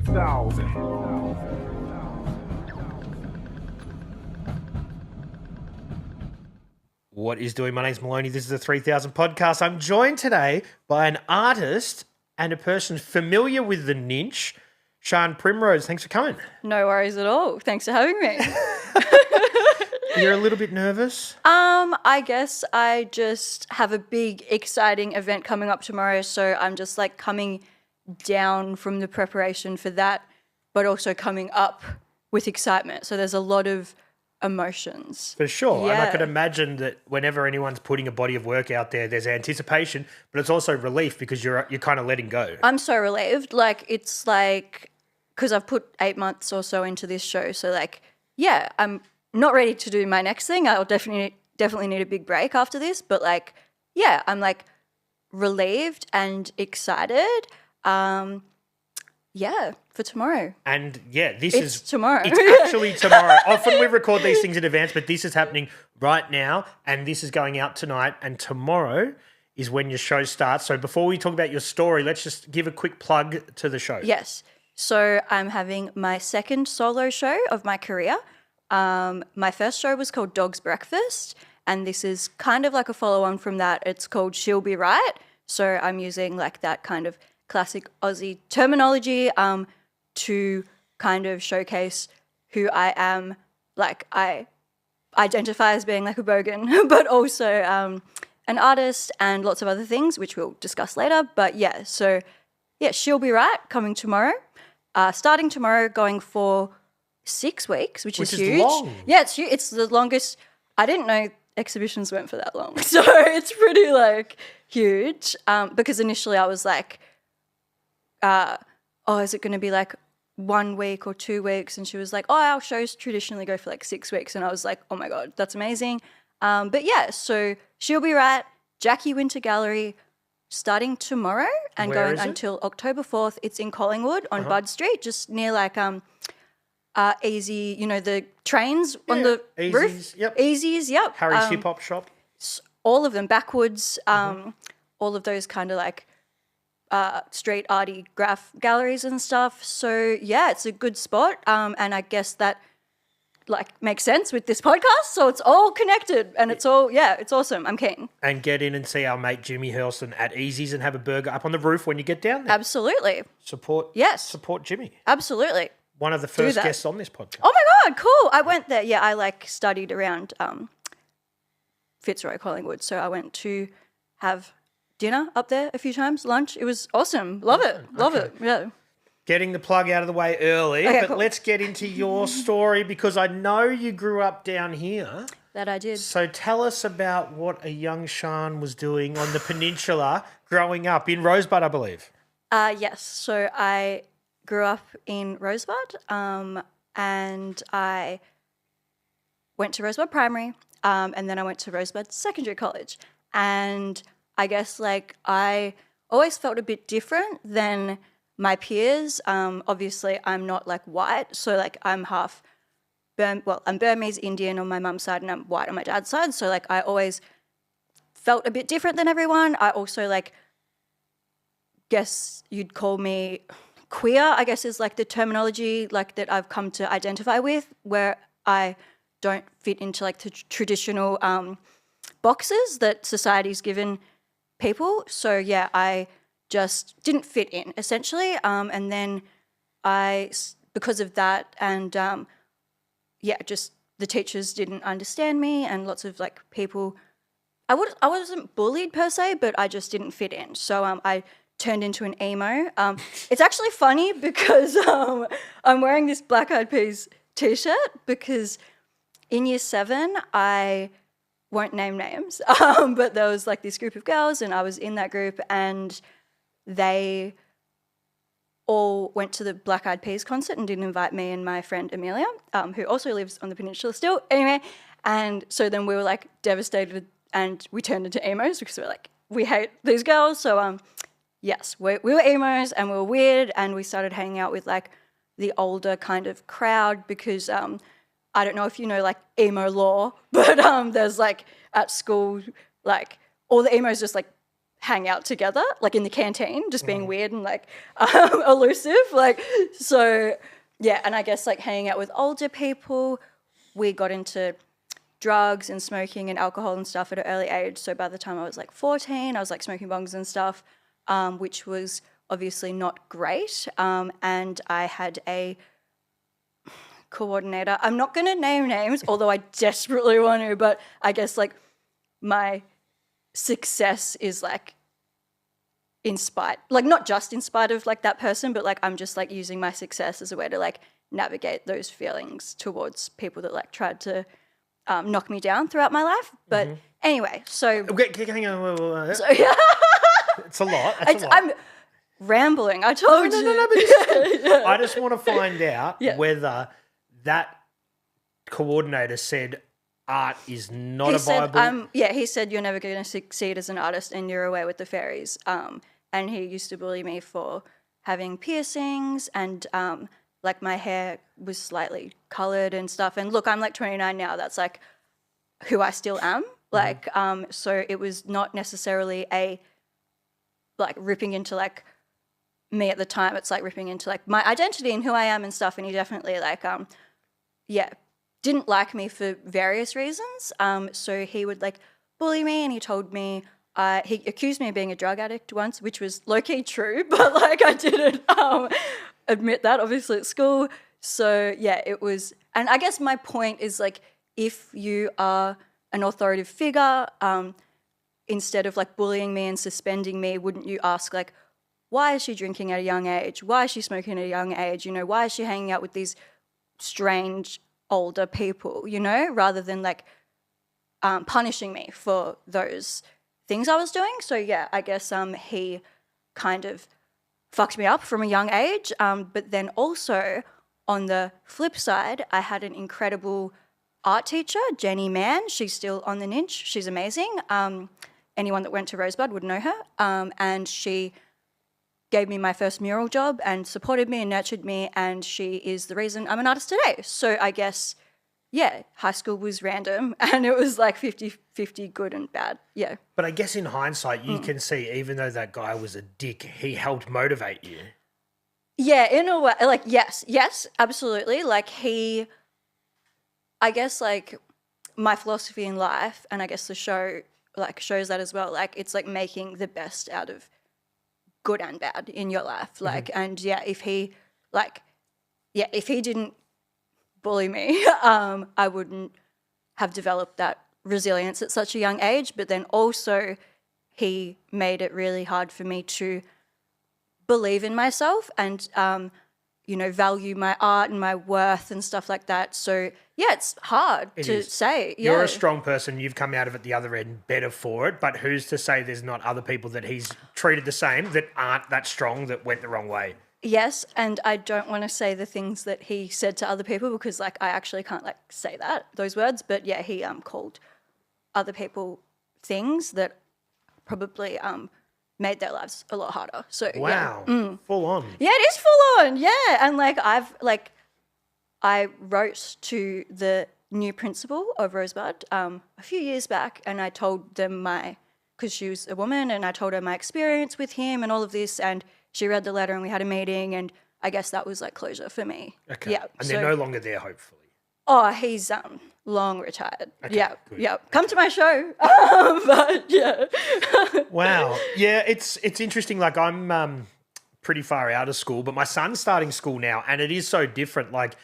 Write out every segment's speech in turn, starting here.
3000. What is doing? My name's Maloney. This is the 3000 podcast. I'm joined today by an artist and a person familiar with the niche, Shan Primrose. Thanks for coming. No worries at all. Thanks for having me. You're a little bit nervous? I guess I just have a big, exciting event coming up tomorrow, so I'm just like coming down from the preparation for that, but also coming up with excitement. So there's a lot of emotions. For sure. Yeah. And I could imagine that whenever anyone's putting a body of work out there, there's anticipation, but it's also relief because you're kind of letting go. I'm so relieved. Like, it's like, because I've put 8 months or so into this show, so like, yeah, I'm not ready to do my next thing. I'll definitely need a big break after this, but like, yeah, I'm like relieved and excited. Yeah, for tomorrow. And yeah, It's tomorrow. It's actually tomorrow. Often we record these things in advance, but this is happening right now, and this is going out tonight, and tomorrow is when your show starts. So before we talk about your story, let's just give a quick plug to the show. Yes. So I'm having my second solo show of my career. My first show was called Dog's Breakfast, and this is kind of like a follow-on from that. It's called She'll Be Right. So I'm using like that kind of classic Aussie terminology to kind of showcase who I am. Like, I identify as being like a bogan, but also an artist and lots of other things, which we'll discuss later. But yeah, so yeah, She'll Be Right coming tomorrow. Starting tomorrow, going for 6 weeks, which is huge. Long. Yeah, it's huge. It's the longest. I didn't know exhibitions went for that long, so it's pretty like huge. Because initially I was like, oh, is it going to be like 1 week or 2 weeks? And she was like, oh, our shows traditionally go for like 6 weeks. And I was like, oh my God, that's amazing. But yeah, so She'll Be Right, Jackie Winter Gallery, starting tomorrow and Where going is it? until October 4th. It's in Collingwood on Bud Street, just near like Easy, you know, the trains on the Easies, roof. yep. Easies, yep. Harry's Hip Hop Shop. All of them, Backwoods, all of those kind of like street arty graph galleries and stuff. So yeah, it's a good spot. And I guess that like makes sense with this podcast. So it's all connected and it's all, yeah, it's awesome. I'm keen. And get in and see our mate Jimmy Hurlston at Easy's and have a burger up on the roof when you get down there. Absolutely. Support Jimmy. Absolutely. One of the first that. guests on this podcast. Oh my God, cool. I went there. Yeah, I like studied around Fitzroy, Collingwood. So I went to have dinner up there a few times, lunch. It was awesome. Love it. Love it. Yeah. Getting the plug out of the way early, Okay, but cool. let's get into your story because I know you grew up down here. That I did. So tell us about what a young Shan was doing on the peninsula growing up in Rosebud, I believe. Yes. So I grew up in Rosebud and I went to Rosebud Primary and then I went to Rosebud Secondary College. And I guess like I always felt a bit different than my peers. Obviously, I'm not like white, so like I'm half I'm Burmese Indian on my mum's side and I'm white on my dad's side. So like I always felt a bit different than everyone. I also like guess you'd call me queer, I guess is like the terminology like that I've come to identify with, where I don't fit into like the traditional boxes that society's given people. So yeah, I just didn't fit in essentially. And then because of that and just the teachers didn't understand me and lots of like people, I wasn't bullied per se, but I just didn't fit in. So I turned into an emo. It's actually funny because I'm wearing this Black Eyed Peas t-shirt because in year 7 I won't name names, but there was like this group of girls and I was in that group and they all went to the Black Eyed Peas concert and didn't invite me and my friend Amelia, who also lives on the peninsula still. Anyway, and so then we were like devastated and we turned into emos because we were like, we hate these girls. So yes, we were emos and we were weird and we started hanging out with like the older kind of crowd because I don't know if you know like emo law, but there's like at school, like all the emos just like hang out together, like in the canteen, just being weird and like elusive. Like, so yeah. And I guess like hanging out with older people, we got into drugs and smoking and alcohol and stuff at an early age. So by the time I was like 14, I was like smoking bongs and stuff, which was obviously not great. And I had a coordinator. I'm not going to name names, although I desperately want to, but I guess like my success is like in spite, like not just in spite of like that person, but like I'm just like using my success as a way to like navigate those feelings towards people that like tried to knock me down throughout my life. But anyway, so Hang on. so yeah, It's a lot. That's a lot. I'm rambling. I told you. No, but I just want to find out whether that coordinator said art is not a viable... He said you're never going to succeed as an artist and you're away with the fairies. And he used to bully me for having piercings and like my hair was slightly coloured and stuff. And look, I'm like 29 now. That's like who I still am. Like, so it was not necessarily a like ripping into like me at the time. It's like ripping into like my identity and who I am and stuff. And he definitely like, didn't like me for various reasons. So he would like bully me and he told me, he accused me of being a drug addict once, which was low-key true, but like I didn't admit that obviously at school. So yeah, it was, and I guess my point is like, if you are an authoritative figure, instead of like bullying me and suspending me, wouldn't you ask like, why is she drinking at a young age? Why is she smoking at a young age? You know, why is she hanging out with these strange older people, you know, rather than like punishing me for those things I was doing. So yeah, I guess he kind of fucked me up from a young age. But then also on the flip side, I had an incredible art teacher, Jenny Mann. She's still on the Ninch. She's amazing. Anyone that went to Rosebud would know her. And she gave me my first mural job and supported me and nurtured me, and she is the reason I'm an artist today. So I guess, yeah, high school was random and it was like 50-50 good and bad, yeah. But I guess in hindsight, you can see even though that guy was a dick, he helped motivate you. Yeah, in a way, like, yes, absolutely. Like I guess like my philosophy in life, and I guess the show like shows that as well, like it's like making the best out of good and bad in your life. Like, and yeah, if he didn't bully me, I wouldn't have developed that resilience at such a young age. But then also he made it really hard for me to believe in myself and, value my art and my worth and stuff like that. So yeah, it's hard to say. Yeah. You're a strong person. You've come out of it the other end better for it. But who's to say there's not other people that he's treated the same that aren't that strong that went the wrong way? Yes, and I don't want to say the things that he said to other people because, like, I actually can't, like, say those words. But, yeah, he called other people things that probably made their lives a lot harder. So, wow, yeah. Full on. Yeah, it is full on, yeah. And, like, I wrote to the new principal of Rosebud a few years back and I told them because she was a woman, and I told her my experience with him and all of this, and she read the letter and we had a meeting, and I guess that was like closure for me. Okay. Yeah. And they're no longer there, hopefully. Oh, he's long retired. Okay, yeah. good. Yeah. Come to my show. But yeah. Wow. Yeah, it's interesting. Like I'm pretty far out of school, but my son's starting school now, and it is so different. Like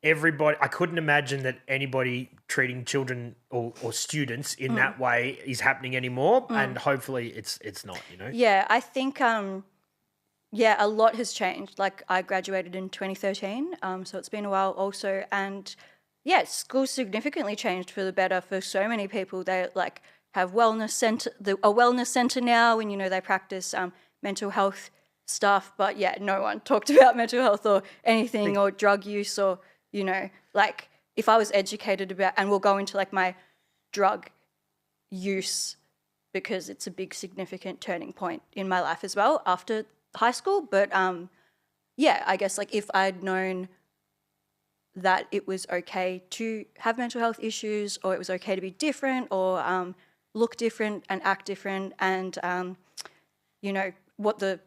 everybody, I couldn't imagine that anybody treating children or students in that way is happening anymore, and hopefully it's not. You know. Yeah, I think. Yeah, a lot has changed. Like I graduated in 2013, so it's been a while also. And yeah, school's significantly changed for the better for so many people. They like have a wellness centre now, and they practice mental health stuff. But yeah, no one talked about mental health or anything or drug use or like if I was educated about, and we'll go into like my drug use because it's a big significant turning point in my life as well after high school. But yeah, I guess like if I'd known that it was okay to have mental health issues or it was okay to be different or look different and act different, and you know, what the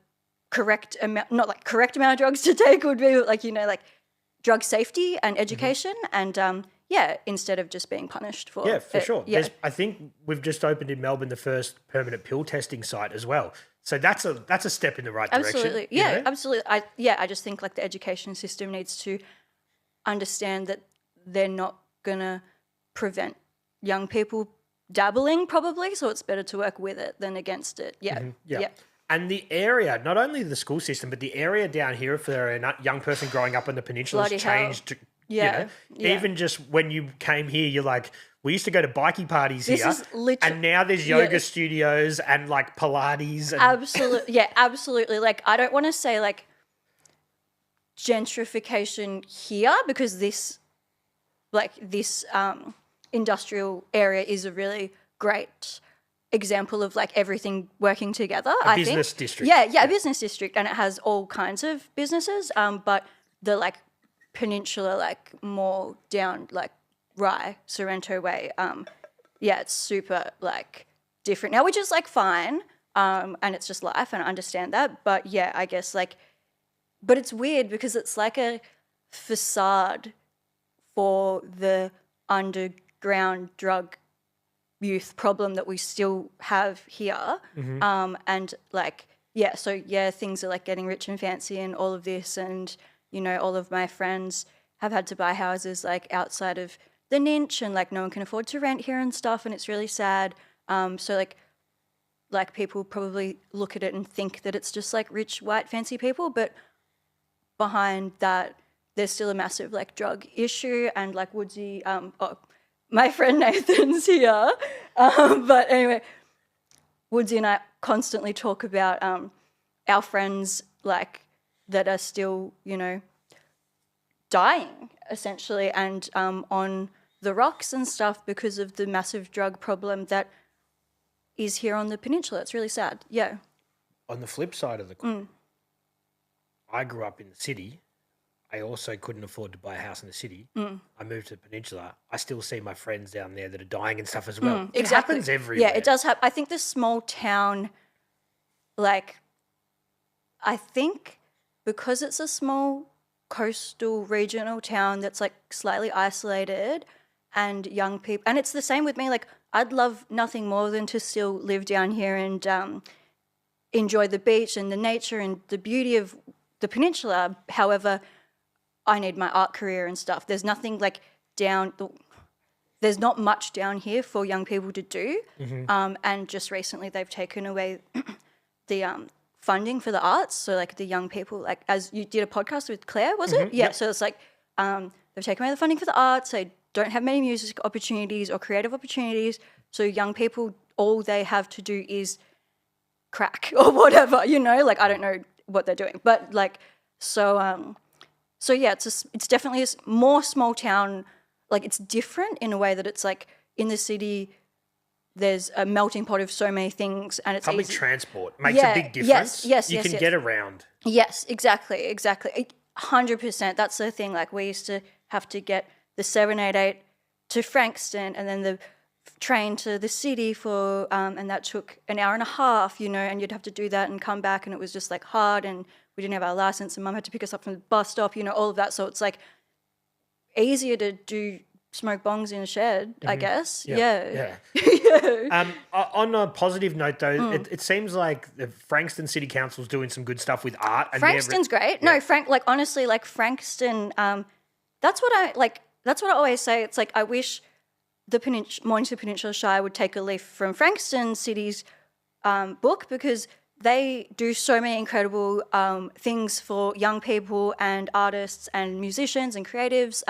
correct amount, not like correct amount of drugs to take would be, but like, you know, like drug safety and education, and instead of just being punished for Yeah, for it. sure. Yeah. I think we've just opened in Melbourne the first permanent pill testing site as well. So that's a step in the right direction. Absolutely. you Yeah, know? absolutely. I just think like the education system needs to understand that they're not going to prevent young people dabbling probably, so it's better to work with it than against it. Yeah. Yeah. And the area, not only the school system, but the area down here for a young person growing up on the peninsula Bloody has hell. changed. Yeah. You know? Yeah. Even just when you came here, you're like, we used to go to bikie parties This here. is literally- And now there's yoga studios and like Pilates. And Absolutely. Yeah, absolutely. Like, I don't want to say like gentrification here, because this industrial area is a really great example of like everything working together. I think business district. Yeah, a business district, and it has all kinds of businesses. But the like peninsula, like more down like Rye, Sorrento way, it's super like different now, which is like fine. And it's just life, and I understand that. But yeah, I guess like, but it's weird because it's like a facade for the underground drug youth problem that we still have here. And like, things are like getting rich and fancy and all of this. And, you know, all of my friends have had to buy houses like outside of the niche, and like no one can afford to rent here and stuff. And it's really sad. So like people probably look at it and think that it's just like rich, white, fancy people, but behind that, there's still a massive like drug issue. And like Woodsy, my friend Nathan's here, but anyway, Woodsy and I constantly talk about our friends like that are still, you know, dying essentially, and on the rocks and stuff because of the massive drug problem that is here on the peninsula. It's really sad. Yeah. On the flip side of the coin, I grew up in the city. I also couldn't afford to buy a house in the city. I moved to the peninsula. I still see my friends down there that are dying and stuff as well. It happens everywhere. Yeah, it does happen. I think the small town, like, I think because it's a small coastal regional town that's like slightly isolated, and young people, and it's the same with me, like I'd love nothing more than to still live down here and enjoy the beach and the nature and the beauty of the peninsula. However, I need my art career and stuff. There's nothing like there's not much down here for young people to do. And just recently they've taken away the funding for the arts. So like the young people, like as you did a podcast with Claire, was it? Yeah. Yep. So it's like they've taken away the funding for the arts. They don't have many music opportunities or creative opportunities. So young people, all they have to do is crack or whatever, you know, like I don't know what they're doing. But like, so yeah, it's definitely a more small town. Like it's different in a way that it's like in the city, there's a melting pot of so many things, and it's public easy. transport makes a big difference. Yes, you can get around. Yes, exactly. 100%. That's the thing. Like we used to have to get the 788 to Frankston, and then the train to the city for, and that took an hour and a half, you know, and you'd have to do that and come back, and it was just like hard, and we didn't have our license, and Mum had to pick us up from the bus stop, you know, all of that. So it's like easier to smoke bongs in a shed, I guess. Yeah. On a positive note, though, it seems like the Frankston City Council's doing some good stuff with art. And Frankston's great. Yeah. No, like honestly, like Frankston, that's what I always say. It's like I wish the Mornington Peninsula Shire would take a leaf from Frankston City's book, because they do so many incredible things for young people and artists and musicians and creatives,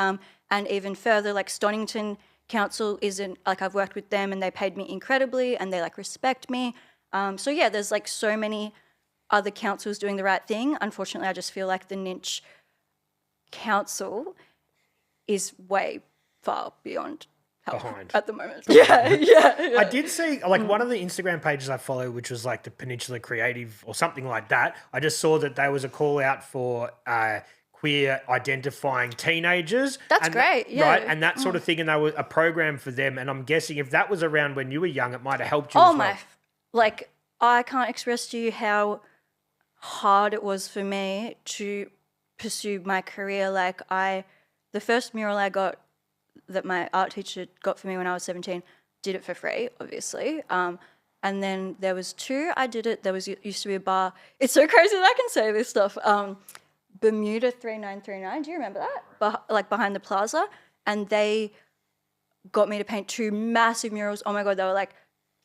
and even further, like Stonington Council isn't, like I've worked with them and they paid me incredibly and they like respect me. So yeah, there's like so many other councils doing the right thing. Unfortunately, I just feel like the Niche Council is way far beyond help behind at the moment. Yeah. I did see like one of the Instagram pages I follow, which was like the Peninsula Creative or something like that. I just saw that there was a call out for queer identifying teenagers. That's great, yeah. Right, and that sort of thing, and they were a program for them. And I'm guessing if that was around when you were young, it might have helped you as well. Like, I can't express to you how hard it was for me to pursue my career. Like, the first mural I got that my art teacher got for me when I was 17, did it for free, obviously. And then there was 2 I did it. There used to be a bar. It's so crazy that I can say this stuff. Bermuda 3939, do you remember that? Like behind the plaza. And they got me to paint 2 massive murals. Oh my God, they were like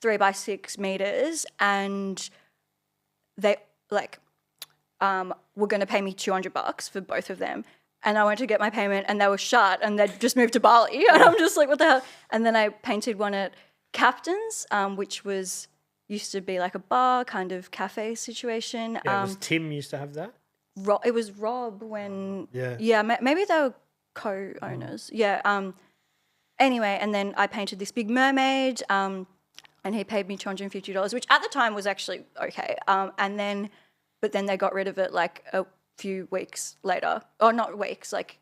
3 by 6 meters. And they were going to pay me $200 for both of them. And I went to get my payment and they were shut and they'd just moved to Bali. And I'm just like, what the hell? And then I painted one at Captain's, which used to be like a bar kind of cafe situation. Yeah, was Tim used to have that? It was Rob when... Yeah. Maybe they were co-owners. Yeah. Anyway, and then I painted this big mermaid and he paid me $250, which at the time was actually okay. But then they got rid of it like a few weeks later. Or not weeks, like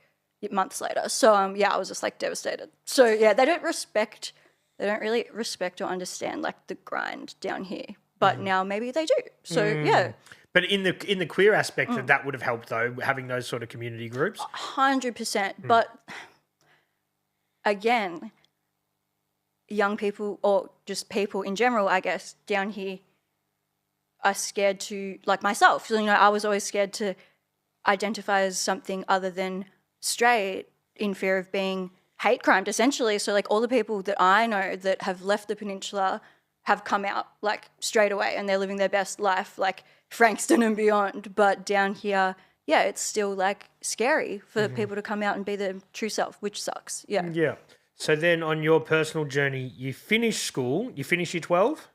months later. So, I was just like devastated. So, yeah, they don't really respect or understand like the grind down here. But now maybe they do. So, yeah. But in the queer aspect, that would have helped though, having those sort of community groups. 100%. But again, young people or just people in general, I guess, down here are scared to, like myself. So, I was always scared to identify as something other than straight in fear of being hate crimed, essentially. So, like, all the people that I know that have left the peninsula have come out, like, straight away and they're living their best life, like Frankston and beyond. But down here, yeah, it's still, like, scary for people to come out and be their true self, which sucks. Yeah. Yeah. So then on your personal journey, you finished school. You finished year 12?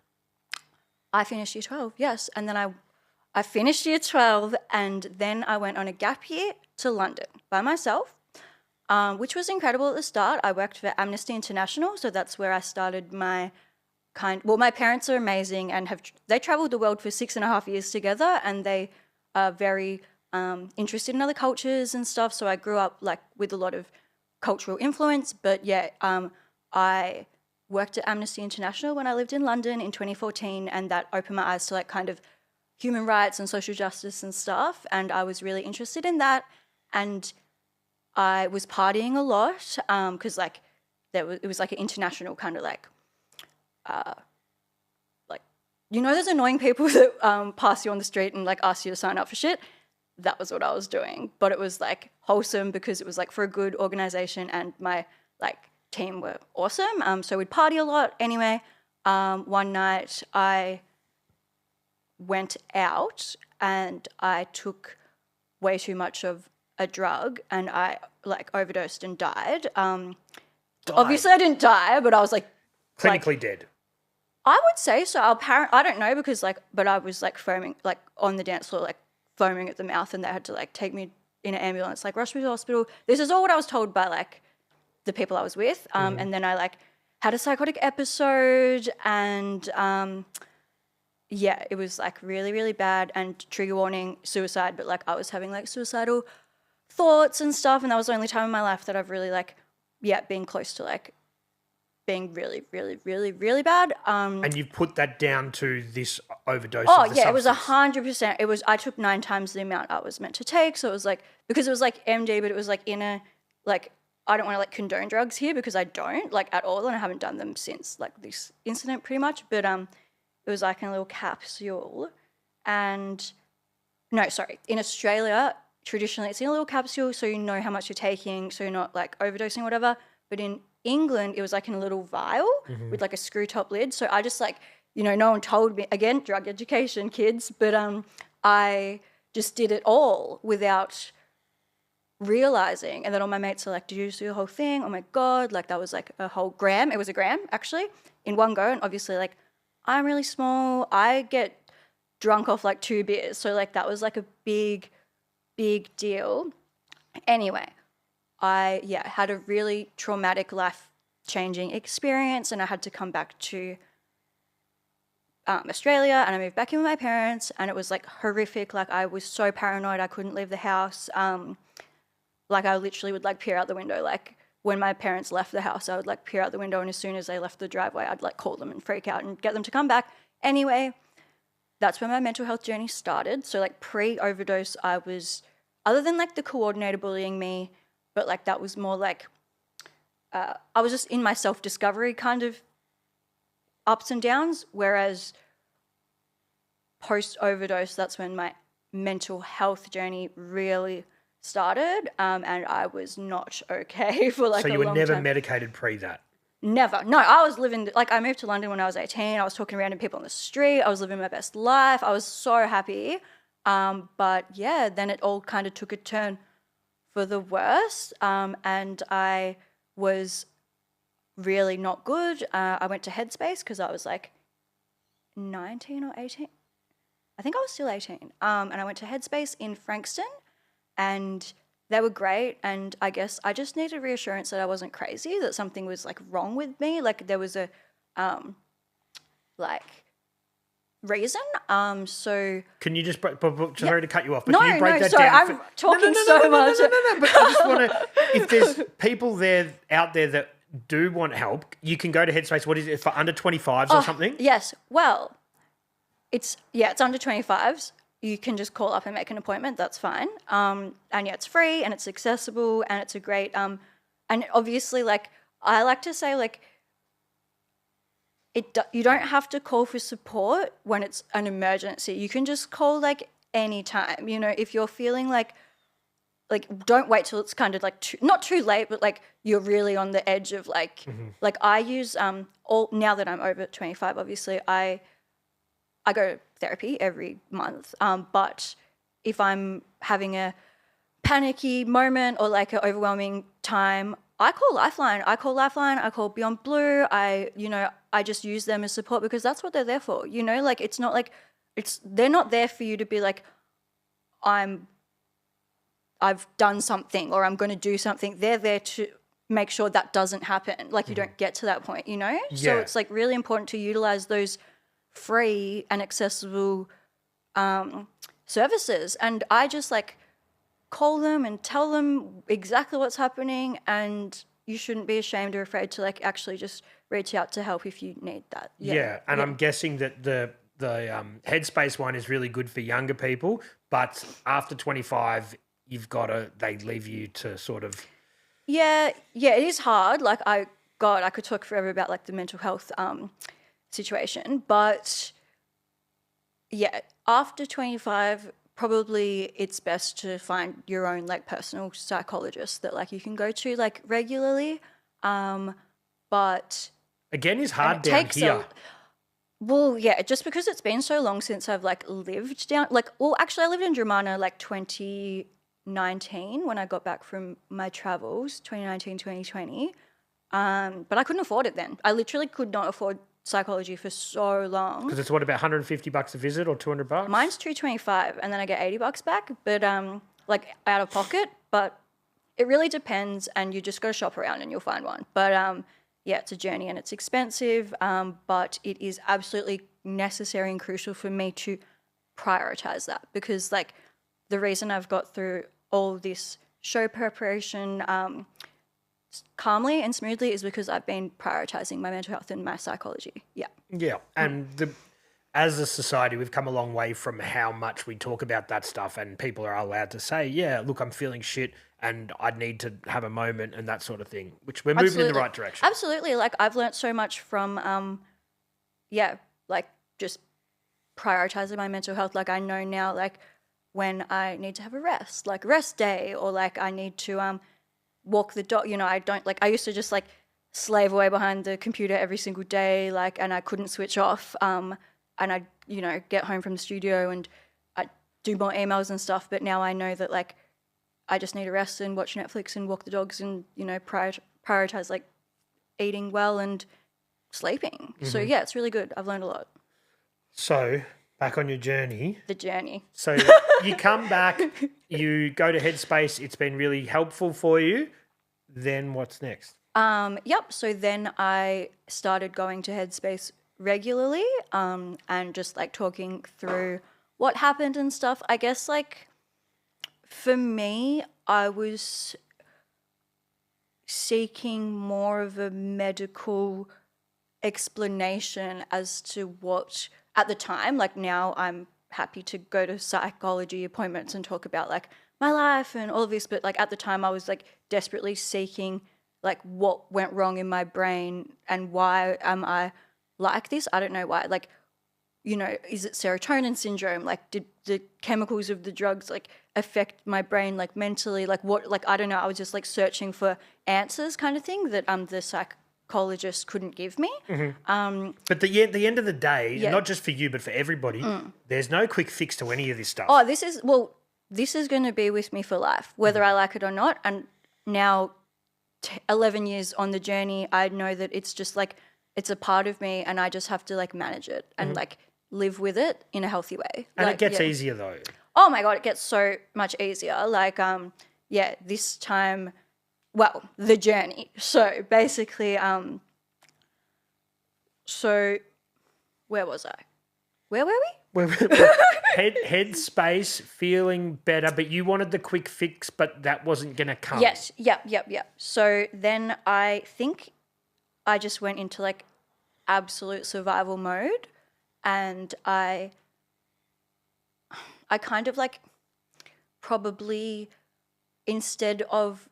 I finished year 12, yes. And then I finished year 12 and then I went on a gap year to London by myself, which was incredible at the start. I worked for Amnesty International, so that's where I started my my parents are amazing and they travelled the world for 6.5 years together and they are very interested in other cultures and stuff. So I grew up like with a lot of cultural influence. But yeah, I worked at Amnesty International when I lived in London in 2014, and that opened my eyes to like kind of human rights and social justice and stuff. And I was really interested in that. And I was partying a lot because like it was like an international kind of like those annoying people that pass you on the street and like ask you to sign up for shit. That was what I was doing, but it was like wholesome because it was like for a good organization and my like team were awesome. So we'd party a lot. Anyway, one night I went out and I took way too much of a drug and I like overdosed and died. Obviously I didn't die, but I was like clinically dead. I would say so. I don't know because but I was like foaming, like on the dance floor, like foaming at the mouth, and they had to like take me in an ambulance, like rush me to the hospital. This is all what I was told by like the people I was with. And then I like had a psychotic episode and yeah, it was like really, really bad and trigger warning, suicide, but like I was having like suicidal thoughts and stuff. And that was the only time in my life that I've really like, been close to like being really, really, really, really bad. And you put that down to this overdose Oh, of the yeah, it substance. was 100%. I took 9 times the amount I was meant to take. So it was like, because it was like MD, but it was like in a, like, I don't want to like condone drugs here because I don't like at all. And I haven't done them since like this incident pretty much. But it was like in a little capsule and no, sorry. In Australia, traditionally it's in a little capsule so you know how much you're taking so you're not like overdosing or whatever. But in England, it was like in a little vial with like a screw top lid. So I just like, no one told me, again, drug education, kids, but I just did it all without realizing. And then all my mates are like, did you just do the whole thing? Oh my God, like that was like a whole gram. It was a gram actually in one go. And obviously like I'm really small. I get drunk off like 2 beers. So like that was like a big, big deal. Anyway, I had a really traumatic life-changing experience and I had to come back to Australia, and I moved back in with my parents, and it was like horrific. Like I was so paranoid, I couldn't leave the house. Like I literally would like peer out the window. Like when my parents left the house, I would like peer out the window, and as soon as they left the driveway, I'd like call them and freak out and get them to come back. Anyway, that's when my mental health journey started. So like pre-overdose, I was, other than like the coordinator bullying me, but like that was more like, I was just in my self-discovery kind of ups and downs, whereas post-overdose, that's when my mental health journey really started, and I was not okay for like a long time. So you were never medicated pre that? Never. No, I was living, like I moved to London when I was 18. I was talking to random people on the street. I was living my best life. I was so happy. But yeah, then it all kind of took a turn for the worse, and I was really not good. I went to Headspace because I was like 19 or 18. I think I was still 18. And I went to Headspace in Frankston, and they were great. And I guess I just needed reassurance that I wasn't crazy, that something was like wrong with me. Like there was a like reason. So can you just sorry to cut you off, but no, can you break that sorry, down? I'm talking so much. No, but I just want to, if there's people out there that do want help, you can go to Headspace. What is it, for under 25s or something? Yes. Well, it's under 25s. You can just call up and make an appointment. That's fine. And yeah, it's free and it's accessible and it's a great, and obviously, like, I like to say, like, you don't have to call for support when it's an emergency. You can just call like anytime, you know, if you're feeling like don't wait till it's kind of like not too late, but like you're really on the edge of like, like I use, now that I'm over 25, obviously I go to therapy every month. But if I'm having a panicky moment or like an overwhelming time, I call Lifeline. I call Beyond Blue. I just use them as support because that's what they're there for. You know, like it's not like they're not there for you to be like, I've done something or I'm going to do something. They're there to make sure that doesn't happen. Like you don't get to that point, you know? Yeah. So it's like really important to utilize those free and accessible services. And I just like call them and tell them exactly what's happening, and you shouldn't be ashamed or afraid to like actually just reach out to help if you need that. And I'm guessing that the Headspace one is really good for younger people, but after 25 they leave you to sort of it is hard. Like I could talk forever about like the mental health situation, but yeah, after 25 probably it's best to find your own like personal psychologist that like you can go to like regularly, but again is hard down here. Well, yeah, just because it's been so long since I've like lived down, like, well, actually I lived in Dromana like 2019 when I got back from my travels, 2019, 2020. But I couldn't afford it then. I literally could not afford psychology for so long. Because it's what, about $150 a visit or $200? Mine's $225 and then I get $80 back, but like out of pocket, but it really depends and you just got to shop around and you'll find one. But yeah, it's a journey and it's expensive, but it is absolutely necessary and crucial for me to prioritize that because like the reason I've got through all this show preparation calmly and smoothly is because I've been prioritizing my mental health and my psychology. Yeah. Yeah. And as a society, we've come a long way from how much we talk about that stuff and people are allowed to say, yeah, look, I'm feeling shit and I need to have a moment and that sort of thing, which we're moving in the right direction. Absolutely. Like I've learned so much from, like just prioritizing my mental health. Like I know now, like when I need to have a rest, like rest day, or like I need to walk the dog. You know, I used to just like slave away behind the computer every single day, like, and I couldn't switch off. And I'd, get home from the studio and I'd do more emails and stuff. But now I know that like I just need to rest and watch Netflix and walk the dogs and, prioritize like eating well and sleeping. Mm-hmm. So yeah, it's really good. I've learned a lot. So back on your journey. The journey. So you come back, you go to Headspace. It's been really helpful for you. Then what's next? Yep. So then I started going to Headspace regularly, and just like talking through what happened and stuff. I guess like for me, I was seeking more of a medical explanation as to what at the time, like now I'm happy to go to psychology appointments and talk about like my life and all of this, but like at the time I was like desperately seeking like what went wrong in my brain and why am I like this? I don't know why. Like, you know, is it serotonin syndrome? Like, did the chemicals of the drugs like affect my brain like mentally? Like what, like, I don't know. I was just like searching for answers kind of thing that the psychologist couldn't give me. But the end of the day, not just for you, but for everybody, there's no quick fix to any of this stuff. Oh, this is going to be with me for life, whether I like it or not. And now 11 years on the journey, I know that it's just like, it's a part of me and I just have to like manage it and like live with it in a healthy way. And like, it gets easier though. Oh my God, it gets so much easier. Like, this time, well, the journey. So basically, so where was I? Where were we? Head space, feeling better, but you wanted the quick fix, but that wasn't going to come. Yes, yep. So then I think I just went into like absolute survival mode, and I kind of like probably instead of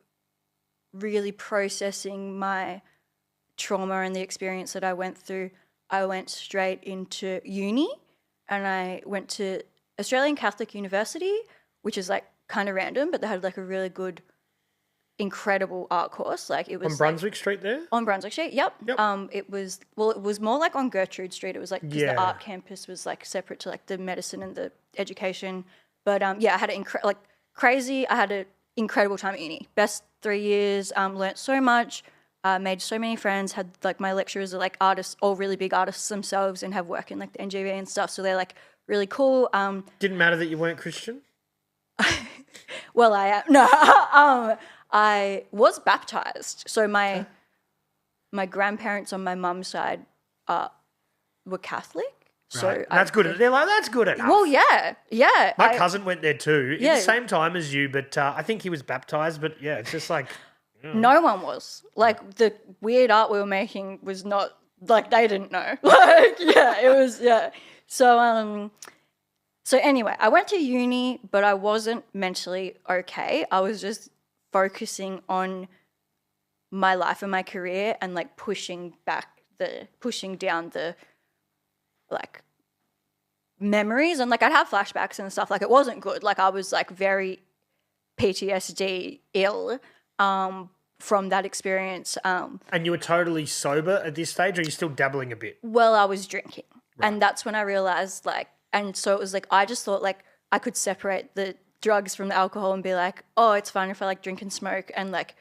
really processing my trauma and the experience that I went through, I went straight into uni, and I went to Australian Catholic University, which is like kind of random, but they had like a really good, incredible art course. Like it was on Brunswick Street there? On Brunswick Street, yep. It was more like on Gertrude Street. It was like, because the art campus was like separate to like the medicine and the education. But I had I had an incredible time at uni. Best 3 years, learnt so much, made so many friends, had like my lecturers are like artists, all really big artists themselves and have work in like the NGV and stuff. So they're like really cool. Didn't matter that you weren't Christian? Well, I was baptized. So my grandparents on my mum's side were Catholic. So right. That's good. They're like, that's good enough. Well, yeah. My cousin went there too, at the same time as you, but I think he was baptized. But yeah, it's just like no one was. Like the weird art we were making was not like they didn't know. Like it was So anyway, I went to uni, but I wasn't mentally okay. I was just focusing on my life and my career and like pushing down the like memories, and like I'd have flashbacks and stuff. Like it wasn't good. Like I was like very PTSD ill from that experience. And you were totally sober at this stage, or are you still dabbling a bit? Well, I was drinking. Right. And that's when I realized like, and so it was like, I just thought like I could separate the drugs from the alcohol and be like, oh, it's fine if I like drink and smoke, and like,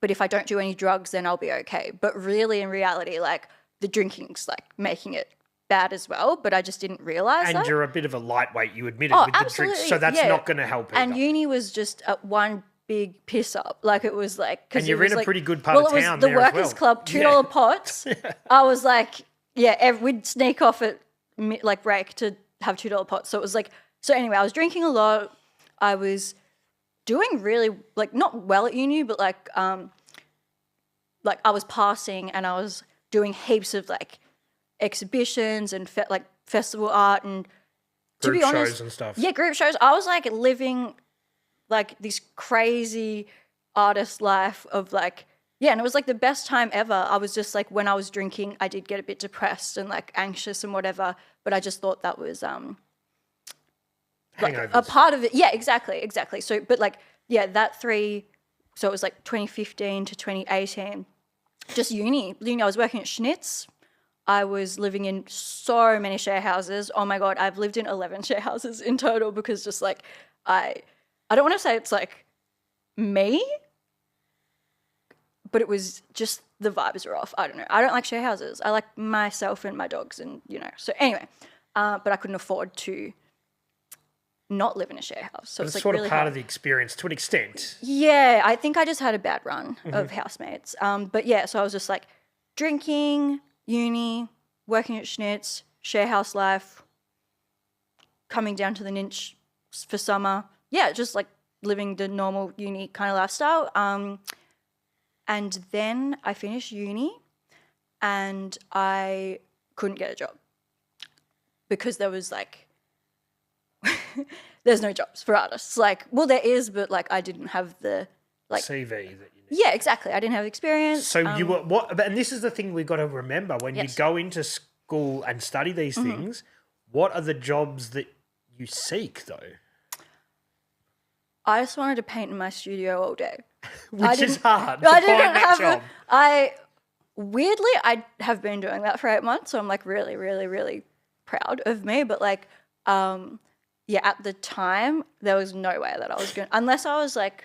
but if I don't do any drugs, then I'll be okay. But really in reality, like the drinking's like making it bad as well, but I just didn't realize that. And you're a bit of a lightweight, you admitted, with absolutely. The drinks, so that's not going to help either. And uni was just one big piss up. Like it was like, and you're in a pretty good part of town. It was the Workers' Club, $2 pots. I was like, we'd sneak off at like break to have $2 pots. So it was like, so anyway, I was drinking a lot. I was doing really like not well at uni, but like I was passing and I was doing heaps of like exhibitions and like festival art and to be honest, shows and stuff. Yeah, group shows. I was like living like this crazy artist life of like, and it was like the best time ever. I was just like, when I was drinking, I did get a bit depressed and like anxious and whatever, but I just thought that was like a part of it. Yeah, exactly. So, but like, so it was like 2015 to 2018, just uni. I was working at Schnitz. I was living in so many share houses. Oh my God, I've lived in 11 share houses in total because just like, I don't want to say it's like me, but it was just the vibes are off. I don't know. I don't like share houses. I like myself and my dogs and, so anyway, but I couldn't afford to not live in a share house. So it's like sort really of part hard. of the experience to an extent. Yeah, I think I just had a bad run of housemates. But yeah, so I was just like drinking, uni, working at Schnitz, share house life, coming down to the Ninch for summer. Yeah, just like living the normal uni kind of lifestyle. And then I finished uni and I couldn't get a job because there was like, there's no jobs for artists. Like, well, there is, but like I didn't have the like CV that you need. Yeah, exactly. I didn't have experience. So you were what? And this is the thing we've got to remember when Yes. you go into school and study these things. What are the jobs that you seek, though? I just wanted to paint in my studio all day. Which is hard to I find didn't that have job. weirdly, I have been doing that for 8 months, so I'm like really, really, really proud of me. But like, yeah, at the time, there was no way that I was going to, unless I was like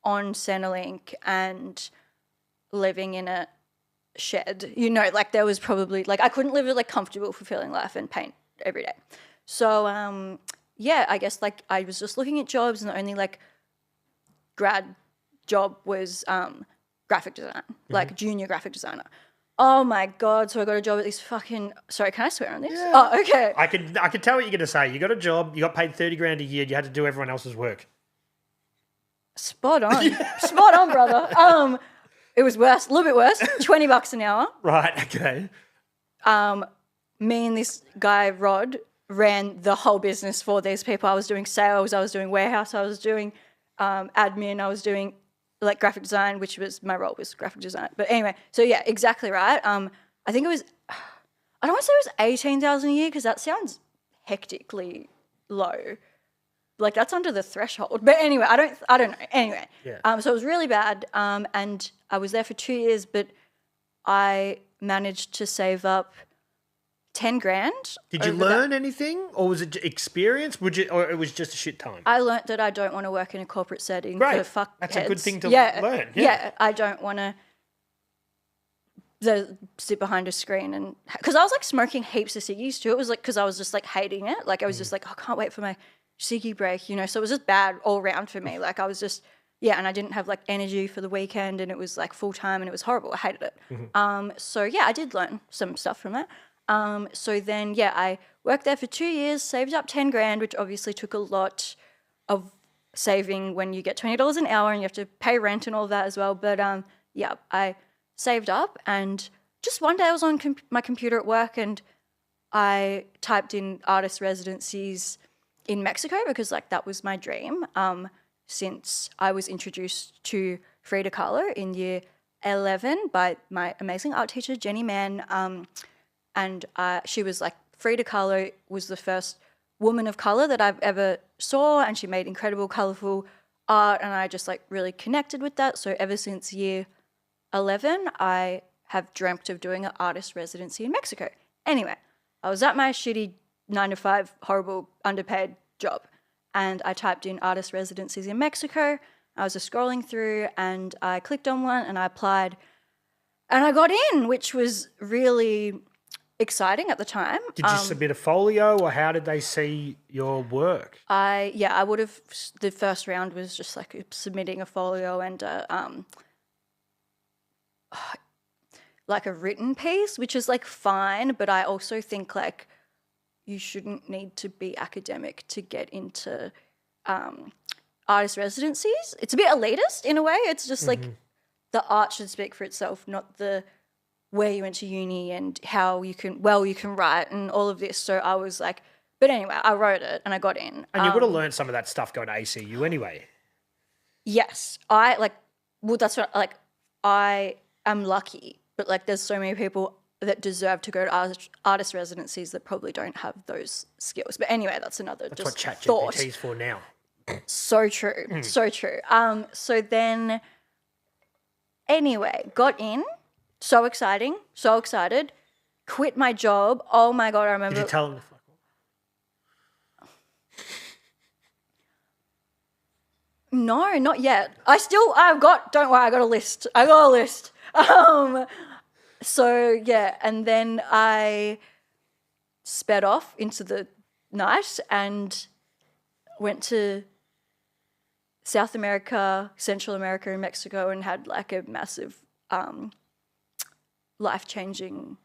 on Centrelink and living in a shed, you know, like there was probably, like I couldn't live a like comfortable, fulfilling life and paint every day. So, yeah, I guess like I was just looking at jobs and the only like grad job was graphic design, like junior graphic designer. Oh my God. So I got a job at this fucking, sorry, can I swear on this? Yeah. Oh, okay. I can tell what you're going to say. You got a job, you got paid 30 grand a year, you had to do everyone else's work. Spot on. Spot on, brother. It was worse, a little bit worse, $20 an hour. Right, okay. Me and this guy, Rod, ran the whole business for these people. I was doing sales, I was doing warehouse, I was doing admin, I was doing like graphic design, which was my role was graphic design. But anyway, so yeah, exactly right. I think it was, I don't want to say it was 18,000 a year because that sounds hectically low. Like that's under the threshold. But anyway, I don't know. Anyway, Yeah. so it was really bad. And I was there for 2 years, but I managed to save up 10 grand. Did you learn anything, or was it experience? Or it was just a shit time? I learnt that I don't want to work in a corporate setting. Great. For fuck That's a good thing to yeah. learn. Yeah, I don't want to sit behind a screen and because I was like smoking heaps of ciggies too. It was like because I was just like hating it. Like I was just like, oh, I can't wait for my ciggy break, you know. So it was just bad all around for me. Like I was just and I didn't have like energy for the weekend, and it was like full time, and it was horrible. I hated it. So yeah, I did learn some stuff from that. So then, I worked there for 2 years, saved up 10 grand, which obviously took a lot of saving when you get $20 an hour and you have to pay rent and all that as well. But I saved up, and just one day I was on my computer at work and I typed in artist residencies in Mexico because like that was my dream since I was introduced to Frida Kahlo in year 11 by my amazing art teacher, Jenny Mann. And she was like, Frida Kahlo was the first woman of colour that I've ever saw, and she made incredible, colourful art, and I just like really connected with that. So ever since year 11, I have dreamt of doing an artist residency in Mexico. Anyway, I was at my shitty 9-to-5, horrible, underpaid job, and I typed in artist residencies in Mexico. I was just scrolling through, and I clicked on one, and I applied, and I got in, which was really exciting at the time. Did you submit a folio, or how did they see your work? I would have. The first round was just like submitting a folio and like a written piece, which is like fine, but I also think like you shouldn't need to be academic to get into artist residencies. It's a bit elitist in a way. It's just like the art should speak for itself, not the where you went to uni and how you can write and all of this. So I was like, but anyway, I wrote it and I got in. And you would have learned some of that stuff going to ACU anyway. Yes, that's what, like, I am lucky, but like there's so many people that deserve to go to artist residencies that probably don't have those skills. But anyway, that's another That's just what thought. ChatGPT is for now. So true, so true. So then, anyway, got in. So exciting, so excited. Quit my job. Oh my God, I remember. Did you tell them to fuck off? No, not yet. Don't worry, I got a list. So yeah, and then I sped off into the night and went to South America, Central America and Mexico and had like a massive life-changing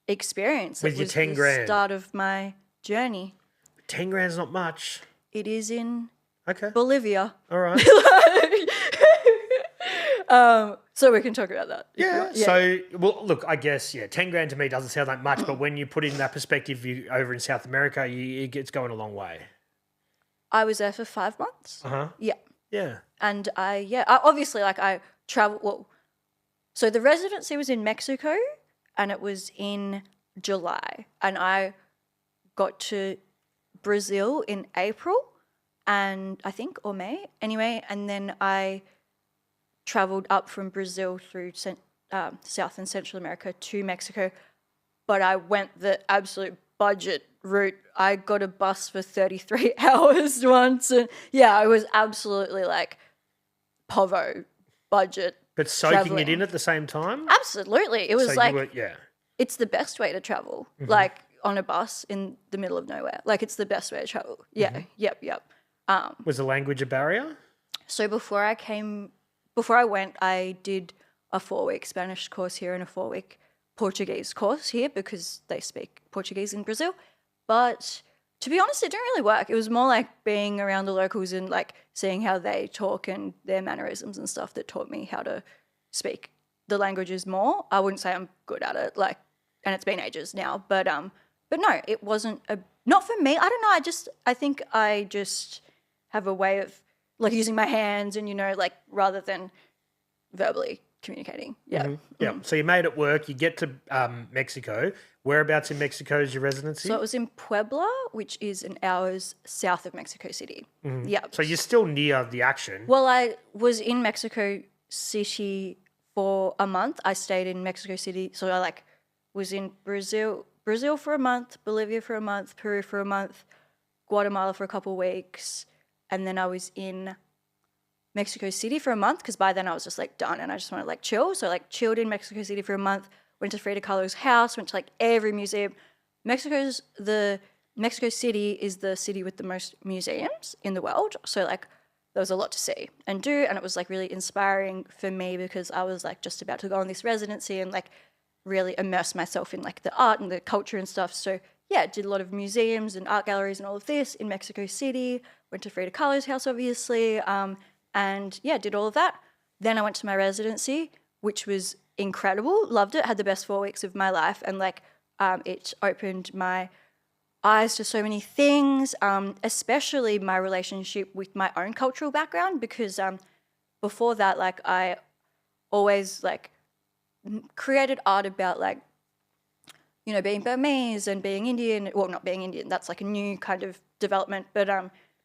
experience. With It your was 10 the grand. start of my journey. 10 grand's not much. It is in Okay. Bolivia. All right. So we can talk about that. if you Yeah. want. So, well, look, I guess, 10 grand to me doesn't sound like much, but when you put it in that perspective, you over in South America, it's going a long way. I was there for 5 months. Uh-huh. Yeah. Yeah. And I obviously, like, I traveled, well, so the residency was in Mexico and it was in July. And I got to Brazil in April and I think, or May, anyway. And then I traveled up from Brazil through South and Central America to Mexico. But I went the absolute budget route. I got a bus for 33 hours once. And yeah, I was absolutely like povo budget. But soaking traveling. it in at the same time? Absolutely. It was So like, you were, yeah. it's the best way to travel, like on a bus in the middle of nowhere. Like it's the best way to travel. Yeah. Yep. Was the language a barrier? So before I went, I did a 4-week Spanish course here and a 4-week Portuguese course here because they speak Portuguese in Brazil. But to be honest, it didn't really work. It was more like being around the locals and like seeing how they talk and their mannerisms and stuff that taught me how to speak the languages more. I wouldn't say I'm good at it, like, and it's been ages now, but no, it wasn't not for me. I don't know. I think I just have a way of like using my hands and, like rather than verbally communicating. Yeah. Yeah. So you made it work. You get to Mexico. Whereabouts in Mexico is your residency? So it was in Puebla, which is an hour's south of Mexico City. Yeah. So you're still near the action. Well, I was in Mexico City for a month. I stayed in Mexico City. So I like was in Brazil for a month, Bolivia for a month, Peru for a month, Guatemala for a couple of weeks. And then I was in Mexico City for a month because by then I was just like done and I just wanted to like chill. So like chilled in Mexico City for a month, went to Frida Kahlo's house, went to like every museum. Mexico City is the city with the most museums in the world. So like there was a lot to see and do. And it was like really inspiring for me because I was like just about to go on this residency and like really immerse myself in like the art and the culture and stuff. So yeah, did a lot of museums and art galleries and all of this in Mexico City. Went to Frida Kahlo's house, obviously. And yeah, did all of that. Then I went to my residency, which was incredible. Loved it. Had the best 4 weeks of my life. And like, it opened my eyes to so many things, especially my relationship with my own cultural background. Because before that, like I always like created art about like, being Burmese and being Indian. Well, not being Indian. That's like a new kind of development. But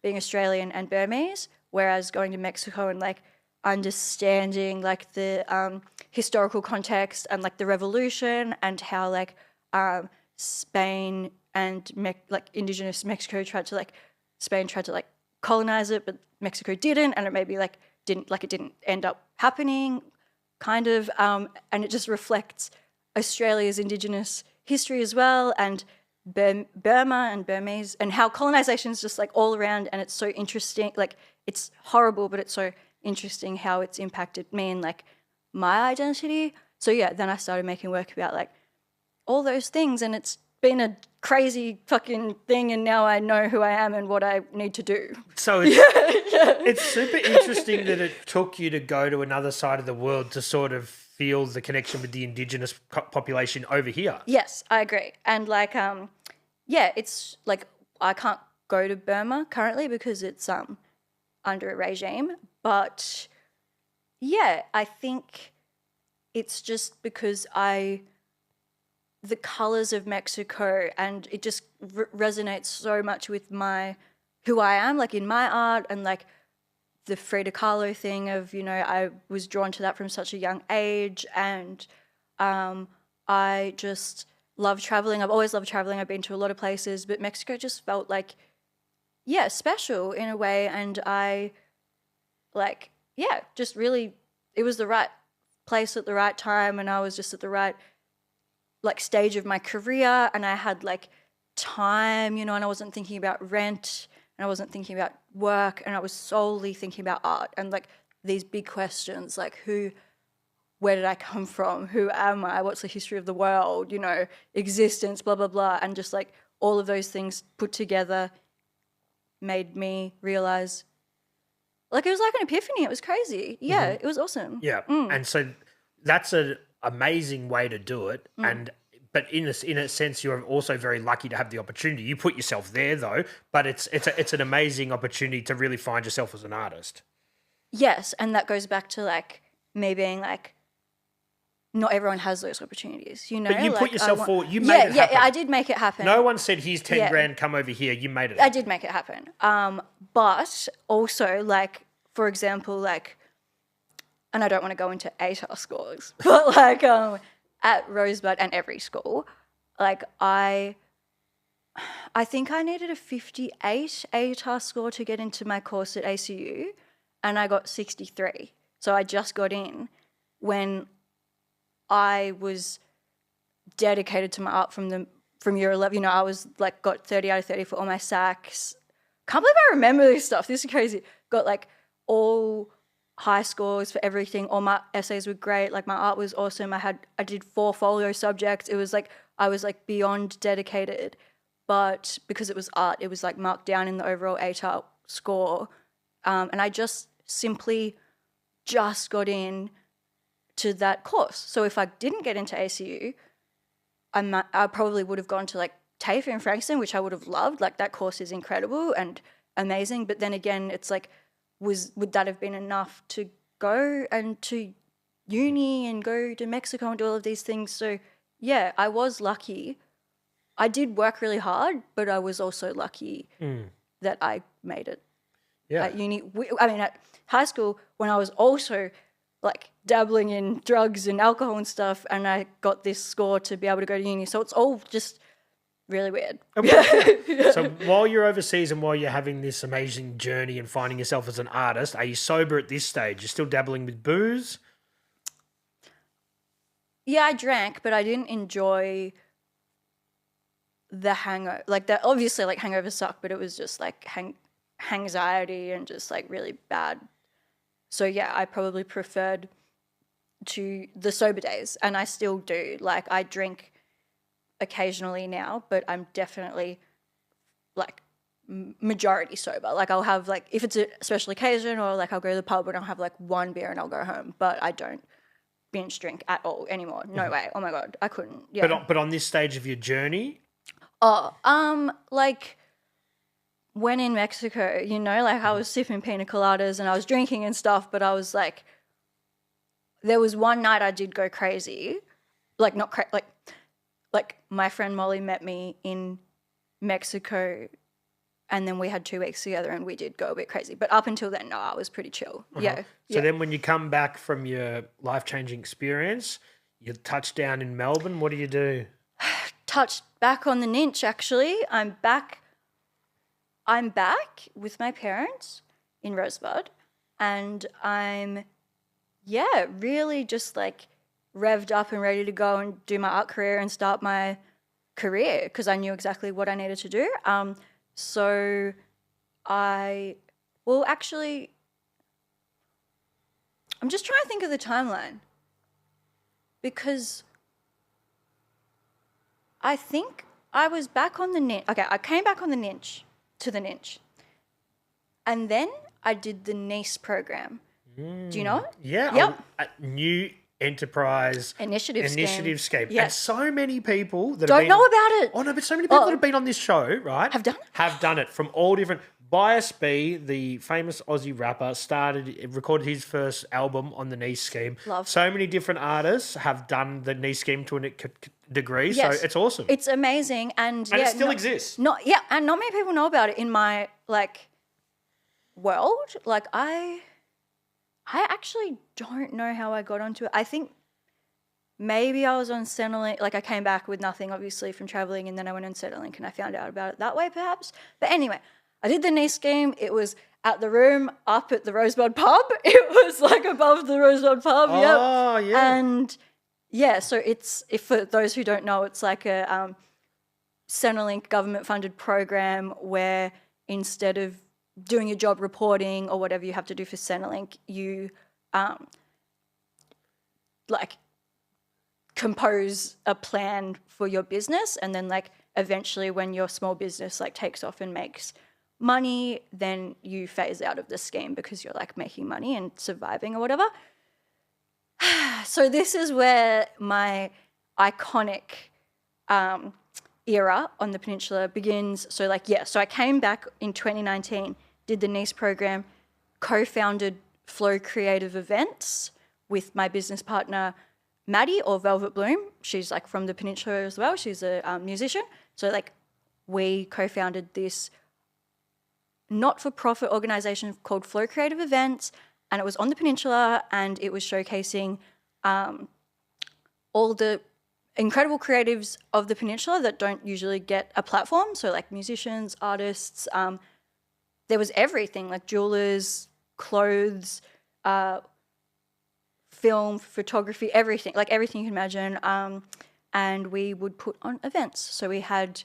being Australian and Burmese. Whereas going to Mexico and like understanding like the historical context and like the revolution and how like Spain and indigenous Mexico tried to colonize it, but Mexico didn't, and it maybe didn't end up happening, kind of, and it just reflects Australia's indigenous history as well, and Burma and Burmese, and how colonization is just like all around, and it's so interesting. Like it's horrible, but it's so interesting how it's impacted me and like my identity. So yeah, then I started making work about like all those things, and it's been a crazy fucking thing, and now I know who I am and what I need to do. So it's super interesting that it took you to go to another side of the world to sort of feel the connection with the indigenous population over here. Yes, I agree. And like, yeah, it's like I can't go to Burma currently because it's under a regime. But yeah, I think it's just because the colors of Mexico, and it just resonates so much with who I am, like in my art, and like the Frida Kahlo thing of, I was drawn to that from such a young age, and I just love traveling. I've always loved traveling. I've been to a lot of places, but Mexico just felt like, yeah, special in a way, and I like, yeah, just really, it was the right place at the right time, and I was just at the right like stage of my career, and I had like time, and I wasn't thinking about rent, and I wasn't thinking about work, and I was solely thinking about art and like these big questions like who where did I come from? Who am I? What's the history of the world? You know, existence, blah, blah, blah. And just like all of those things put together made me realize, like, it was like an epiphany. It was crazy. Yeah, it was awesome. Yeah. And so that's an amazing way to do it. But in a sense, you're also very lucky to have the opportunity. You put yourself there though, but it's an amazing opportunity to really find yourself as an artist. Yes, and that goes back to like me being like, not everyone has those opportunities, you know. But you like, put yourself forward. You made it happen. Yeah, I did make it happen. No one said, "Here's 10 grand, come over here." You made it. I did make it happen. But also, like, for example, like, and I don't want to go into ATAR scores, but like at Rosebud and every school, like I think I needed a 58 ATAR score to get into my course at ACU, and I got 63. So I just got in when I was dedicated to my art from year 11. You know, I was like got 30 out of 30 for all my sacks. Can't believe I remember this stuff. This is crazy. Got like all high scores for everything. All my essays were great. Like my art was awesome. I did 4 folio subjects. It was like I was like beyond dedicated. But because it was art, it was like marked down in the overall ATAR score. And I just simply just got in to that course. So if I didn't get into ACU, I probably would have gone to like TAFE in Frankston, which I would have loved. Like that course is incredible and amazing. But then again, it's like, would that have been enough to go and to uni and go to Mexico and do all of these things? So yeah, I was lucky. I did work really hard, but I was also lucky that I made it. Yeah. At uni, at high school, when I was also like dabbling in drugs and alcohol and stuff, and I got this score to be able to go to uni. So it's all just really weird. So while you're overseas and while you're having this amazing journey and finding yourself as an artist, are you sober at this stage? You're still dabbling with booze? Yeah, I drank, but I didn't enjoy the hangover. Like that, obviously, like hangovers suck, but it was just like anxiety and just like really bad. So yeah, I probably preferred to the sober days, and I still do. Like I drink occasionally now, but I'm definitely like majority sober. Like I'll have like, if it's a special occasion or like I'll go to the pub and I'll have like one beer and I'll go home, but I don't binge drink at all anymore. No way. Oh my God, I couldn't. Yeah. But on this stage of your journey? Like when in Mexico, you know, like I was sipping pina coladas and I was drinking and stuff, but I was like, there was one night I did go crazy. Like not like my friend Molly met me in Mexico and then we had 2 weeks together and we did go a bit crazy. But up until then, no, I was pretty chill. Yeah. So then when you come back from your life-changing experience, you touch down in Melbourne, what do you do? Touched back on the Ninch, actually. I'm back with my parents in Rosebud, and I'm, really just like revved up and ready to go and do my art career and start my career because I knew exactly what I needed to do. So actually, I'm just trying to think of the timeline because I think I was back on the Ninch. Okay, I came back on the Ninch, to the Ninch. And then I did the NICE program. Do you know it? Yeah. Yep. A new enterprise initiative scheme. Yes. And so many people that don't know about it. Oh, no, but so many people that have been on this show, right? Have done it from all different... Bias B, the famous Aussie rapper, recorded his first album on the NICE scheme. Love. So many different artists have done the NICE scheme to a degree, Yes. so it's awesome. It's amazing, and it still exists. And not many people know about it in my like world. Like I actually don't know how I got onto it. I think maybe I was on Centrelink. Like I came back with nothing, obviously, from traveling, and then I went on Centrelink and I found out about it that way, perhaps. But anyway. I did the NICE scheme. It was at the room up at the Rosebud pub. It was like above the Rosebud pub. Oh, yeah. And so it's, if for those who don't know, it's like a Centrelink government-funded program where instead of doing your job reporting or whatever you have to do for Centrelink, you like compose a plan for your business, and then like eventually when your small business like takes off and makes money, then you phase out of the scheme because you're like making money and surviving or whatever. So this is where my iconic era on the peninsula begins. So like, yeah, so I came back in 2019, did the NEASE program, co-founded Flow Creative Events with my business partner, Maddie, or Velvet Bloom. She's like from the peninsula as well. She's a musician. So like we co-founded this not-for-profit organisation called Flow Creative Events, and it was on the peninsula, and it was showcasing all the incredible creatives of the peninsula that don't usually get a platform. So like musicians, artists, there was everything, like jewelers, clothes, film, photography, everything, like everything you can imagine. And we would put on events. So we had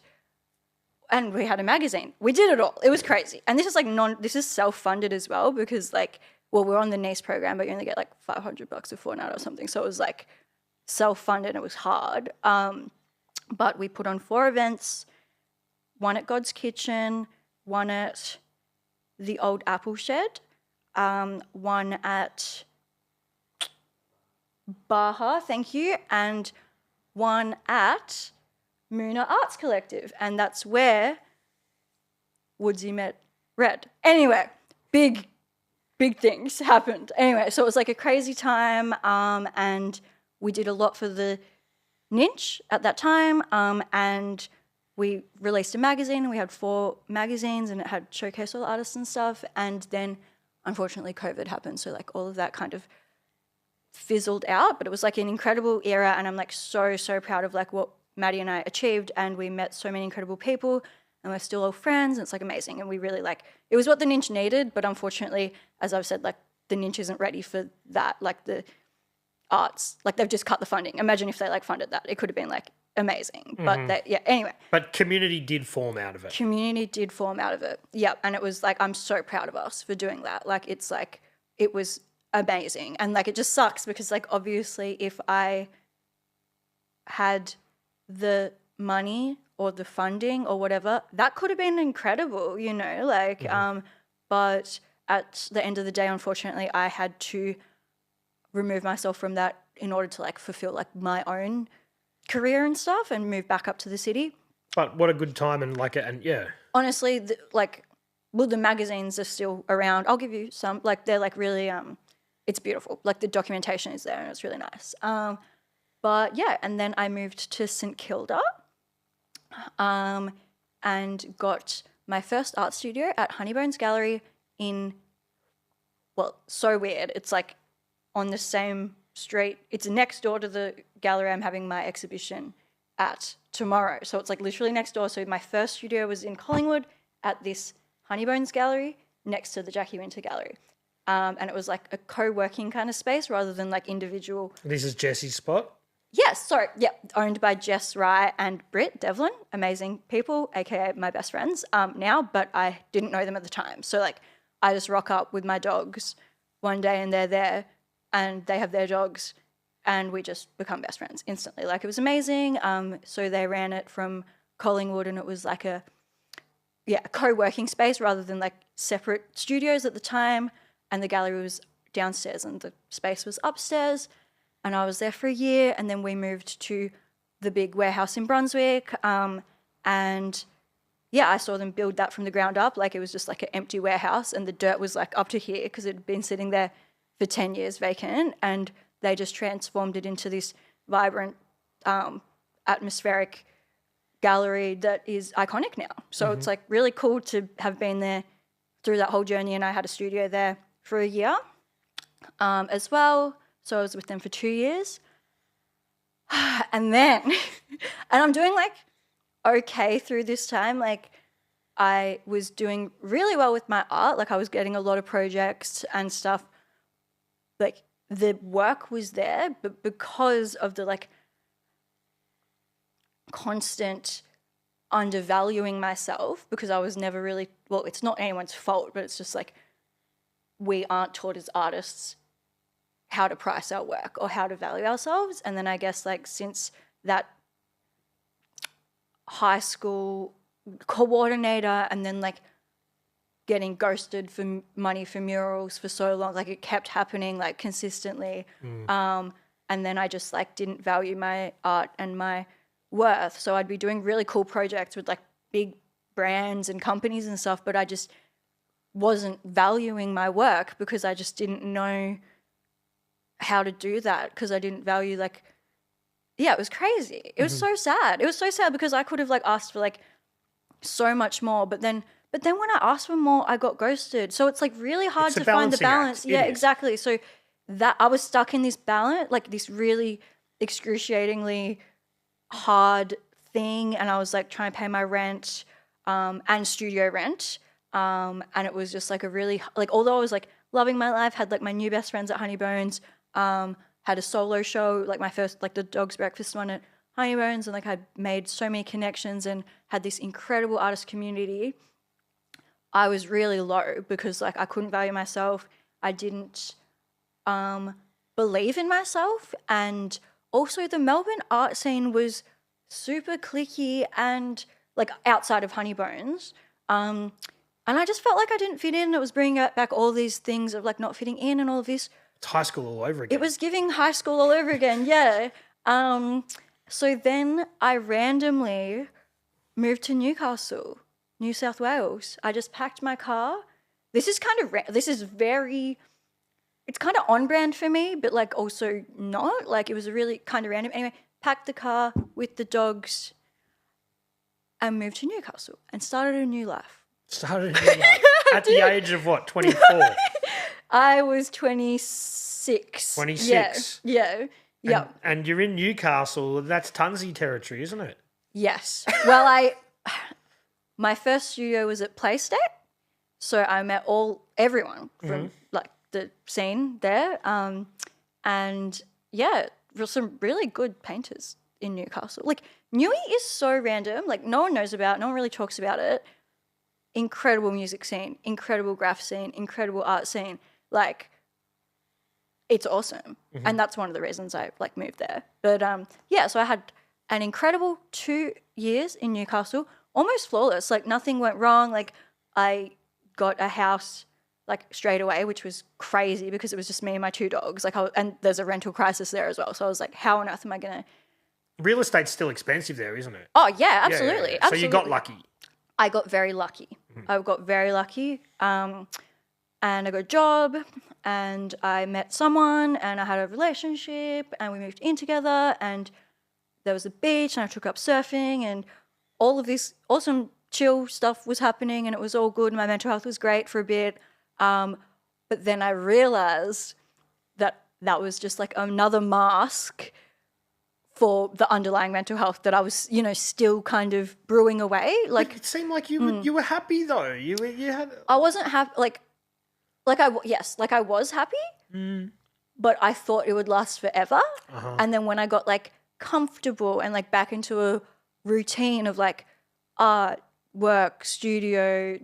a magazine. We did it all. It was crazy. And this is like this is self-funded as well, because like, well, we're on the NEASE program, but you only get like $500 a fortnight or something. So it was like self-funded. It was hard. But we put on 4 events, one at God's Kitchen, one at the Old Apple Shed, one at Baja, thank you, and one at Moona Arts Collective. And that's where Woodsy met Red. Anyway, big things happened. Anyway, so it was like a crazy time, and we did a lot for the Ninch at that time, and we released a magazine. We had 4 magazines, and it had showcase all artists and stuff. And then, unfortunately, COVID happened, so like all of that kind of fizzled out. But it was like an incredible era, and I'm like so proud of like what Maddie and I achieved. And we met so many incredible people, and we're still all friends, and it's like amazing. And we really like, it was what the Ninch needed, but unfortunately, as I've said, like the Ninch isn't ready for that. Like the arts, like they've just cut the funding. Imagine if they like funded that, it could have been like amazing. But anyway. But community did form out of it. Community did form out of it. Yeah. And it was like, I'm so proud of us for doing that. Like it's like, it was amazing. And like, it just sucks because like, obviously if I had the money or the funding or whatever, that could have been incredible, you know, like, but at the end of the day, unfortunately, I had to remove myself from that in order to like fulfill like my own career and stuff and move back up to the city. But what a good time, and like it, and yeah. Honestly, the magazines are still around. I'll give you some, like they're like really, it's beautiful. Like the documentation is there and it's really nice. But yeah, and then I moved to St Kilda, and got my first art studio at Honeybones Gallery in, well, so weird. It's like on the same street. It's next door to the gallery I'm having my exhibition at tomorrow. So it's like literally next door. So my first studio was in Collingwood at this Honeybones Gallery next to the Jackie Winter Gallery. And it was like a co-working kind of space rather than like individual. This is Jessie's spot? Yes, sorry. Yeah, owned by Jess Rye and Britt Devlin. Amazing people, aka my best friends now, but I didn't know them at the time. So like I just rock up with my dogs one day and they're there and they have their dogs and we just become best friends instantly. Like it was amazing. So they ran it from Collingwood and it was like a co-working space rather than like separate studios at the time. And the gallery was downstairs and the space was upstairs. And I was there for a year, and then we moved to the big warehouse in Brunswick. And yeah, I saw them build that from the ground up. Like it was just like an empty warehouse, and the dirt was like up to here because it had been sitting there for 10 years vacant. And they just transformed it into this vibrant, atmospheric gallery that is iconic now. So it's like really cool to have been there through that whole journey. And I had a studio there for a year as well. So I was with them for 2 years. And then, and I'm doing like okay through this time. Like I was doing really well with my art. Like I was getting a lot of projects and stuff. Like the work was there, but because of the like constant undervaluing myself, because I was never really, well, it's not anyone's fault, but it's just like we aren't taught as artists how to price our work or how to value ourselves. And then I guess like since that high school coordinator and then like getting ghosted for money for murals for so long, like it kept happening like consistently. And then I just like didn't value my art and my worth. So I'd be doing really cool projects with like big brands and companies and stuff, but I just wasn't valuing my work because I just didn't know how to do that because I didn't value like, yeah, it was crazy. It was so sad. It was so sad because I could have like asked for like so much more, but then when I asked for more, I got ghosted. So it's like really hard to find the balance. Yeah, exactly. So that I was stuck in this balance, like this really excruciatingly hard thing, and I was like trying to pay my rent and studio rent, and it was just like a really like, although I was like loving my life, had like my new best friends at Honeybones, had a solo show, like my first like the Dog's Breakfast one at Honeybones, and like I made so many connections and had this incredible artist community. I was really low because like I couldn't value myself. I didn't believe in myself, and also the Melbourne art scene was super cliquey and like outside of Honeybones, and I just felt like I didn't fit in. It was bringing back all these things of like not fitting in and all of this. It's high school all over again. It was giving high school all over again, yeah. So then I randomly moved to Newcastle, New South Wales. I just packed my car. This is it's kind of on brand for me, but like also not. Like it was a really kind of random. Anyway, packed the car with the dogs and moved to Newcastle and started a new life. At the age of what, 24? I was 26. 26? Yeah. Yeah. And you're in Newcastle. That's Tunsey territory, isn't it? Yes. Well, my first studio was at Playstate, so I met everyone from like the scene there, and yeah, there were some really good painters in Newcastle. Like Newey is so random, like no one knows about, no one really talks about it. Incredible music scene, incredible graph scene, incredible art scene. Like it's awesome, and that's one of the reasons I like moved there. But yeah, so I had an incredible 2 years in Newcastle. Almost flawless, like nothing went wrong. Like I got a house like straight away, which was crazy because it was just me and my two dogs. Like, and there's a rental crisis there as well. So I was like, how on earth am I gonna? Real estate's still expensive there, isn't it? Oh yeah, absolutely. Yeah. Absolutely. So you got lucky. I got very lucky. I got very lucky, and I got a job, and I met someone, and I had a relationship, and we moved in together, and there was a beach, and I took up surfing, and all of this awesome chill stuff was happening and it was all good. My mental health was great for a bit. But then I realized that was just like another mask for the underlying mental health that I was, still kind of brewing away. Like it seemed like you were happy though. You had. I wasn't happy. I was happy, but I thought it would last forever. And then when I got like comfortable and like back into a routine of like art, work, studio,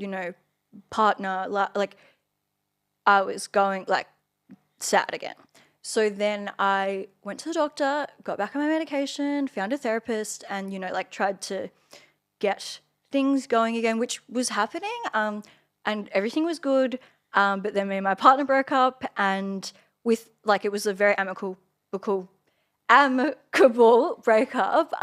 partner, like I was going like sad again. So then I went to the doctor, got back on my medication, found a therapist, and like tried to get things going again, which was happening, and everything was good. But then me and my partner broke up, and with like it was a very amicable breakup.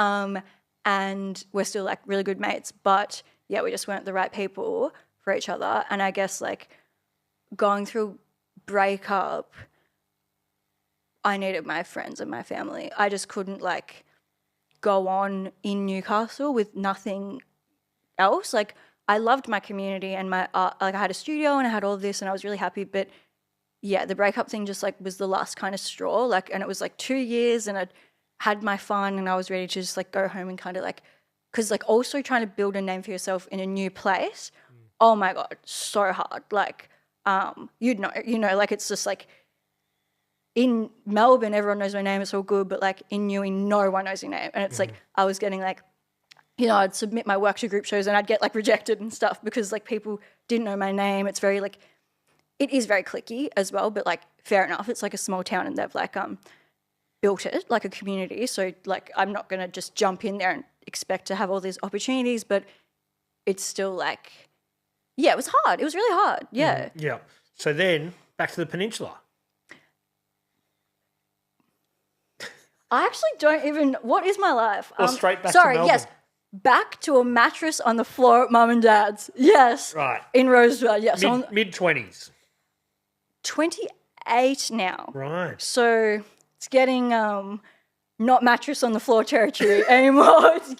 And we're still like really good mates, but yeah, we just weren't the right people for each other. And I guess like going through breakup, I needed my friends and my family. I just couldn't like go on in Newcastle with nothing else. Like I loved my community and my art. Like I had a studio and I had all of this and I was really happy. But yeah, the breakup thing just like was the last kind of straw. Like, and it was like 2 years and I'd had my fun and I was ready to just like go home and kind of like, because like also trying to build a name for yourself in a new place, oh my God, so hard. Like, like it's just like in Melbourne, everyone knows my name, it's all good, but like in Newey, no one knows your name. And it's like, I was getting like, I'd submit my work to group shows and I'd get like rejected and stuff because like people didn't know my name. It's very like, it is very cliquey as well, but like fair enough. It's like a small town and they've like built it like a community. So like I'm not going to just jump in there and expect to have all these opportunities, but it's still like, yeah, it was hard. It was really hard. Yeah. Yeah. So then back to the peninsula. I actually don't even, what is my life? Or straight back to sorry, Melbourne. yes. Back to a mattress on the floor at mum and dad's. Yes. Right. In Rosebud. Yes. Mid-20s. 28 now. Right. So it's getting not mattress on the floor territory anymore. It's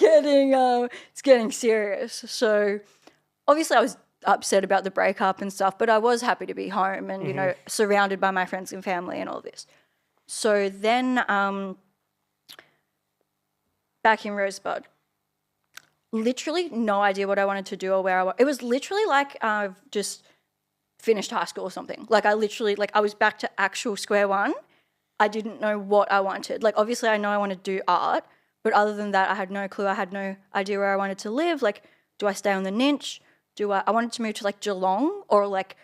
getting serious. So obviously I was upset about the breakup and stuff, but I was happy to be home and, you know, surrounded by my friends and family and all this. So then back in Rosebud, literally no idea what I wanted to do or where it was literally like I've just finished high school or something. Like I was back to actual square one. I didn't know what I wanted. Like obviously I know I want to do art, but other than that I had no clue. I had no idea where I wanted to live. Like, do I stay on the Ninch? I wanted to move to like Geelong or like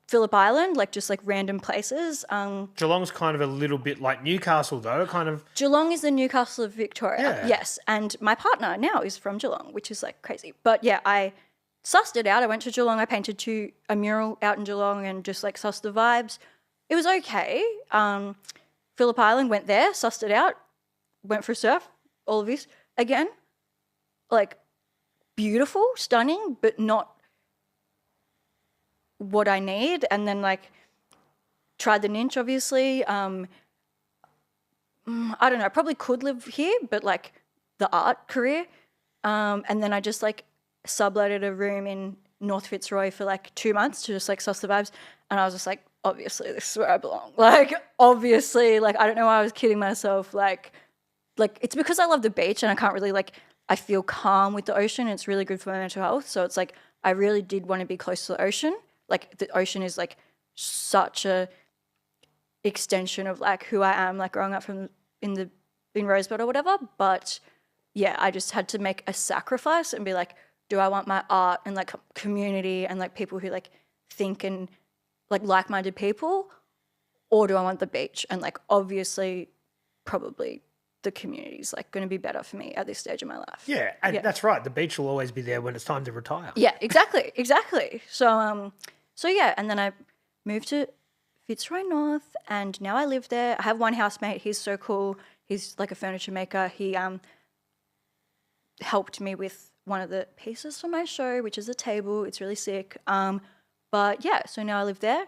Phillip Island, like just like random places. Geelong's kind of a little bit like Newcastle though, kind of. Geelong is the Newcastle of Victoria. Yeah. Yes. And my partner now is from Geelong, which is like crazy. But yeah, I sussed it out. I went to Geelong. I painted a mural out in Geelong and just like sussed the vibes. It was okay. Phillip Island, went there, sussed it out, went for a surf, all of this. Again, like beautiful, stunning, but not what I need. And then like tried the Ninch, obviously. I don't know, I probably could live here, but like the art career. And then I just like subletted a room in North Fitzroy for like 2 months to just like suss the vibes. And I was just like, obviously this is where I belong. Like obviously, like I don't know why I was kidding myself. Like it's because I love the beach and I can't really like, I feel calm with the ocean. It's really good for my mental health. So it's like, I really did want to be close to the ocean. Like the ocean is like such a extension of like who I am, like growing up in Rosebud or whatever. But yeah, I just had to make a sacrifice and be like, do I want my art and like community and like people who like think and like-minded people, or do I want the beach? And like obviously probably the community is like going to be better for me at this stage of my life. Yeah, and that's right. The beach will always be there when it's time to retire. Yeah, exactly. So yeah, and then I moved to Fitzroy North and now I live there. I have one housemate. He's so cool. He's like a furniture maker. He helped me with one of the pieces for my show, which is a table. It's really sick. But yeah, so now I live there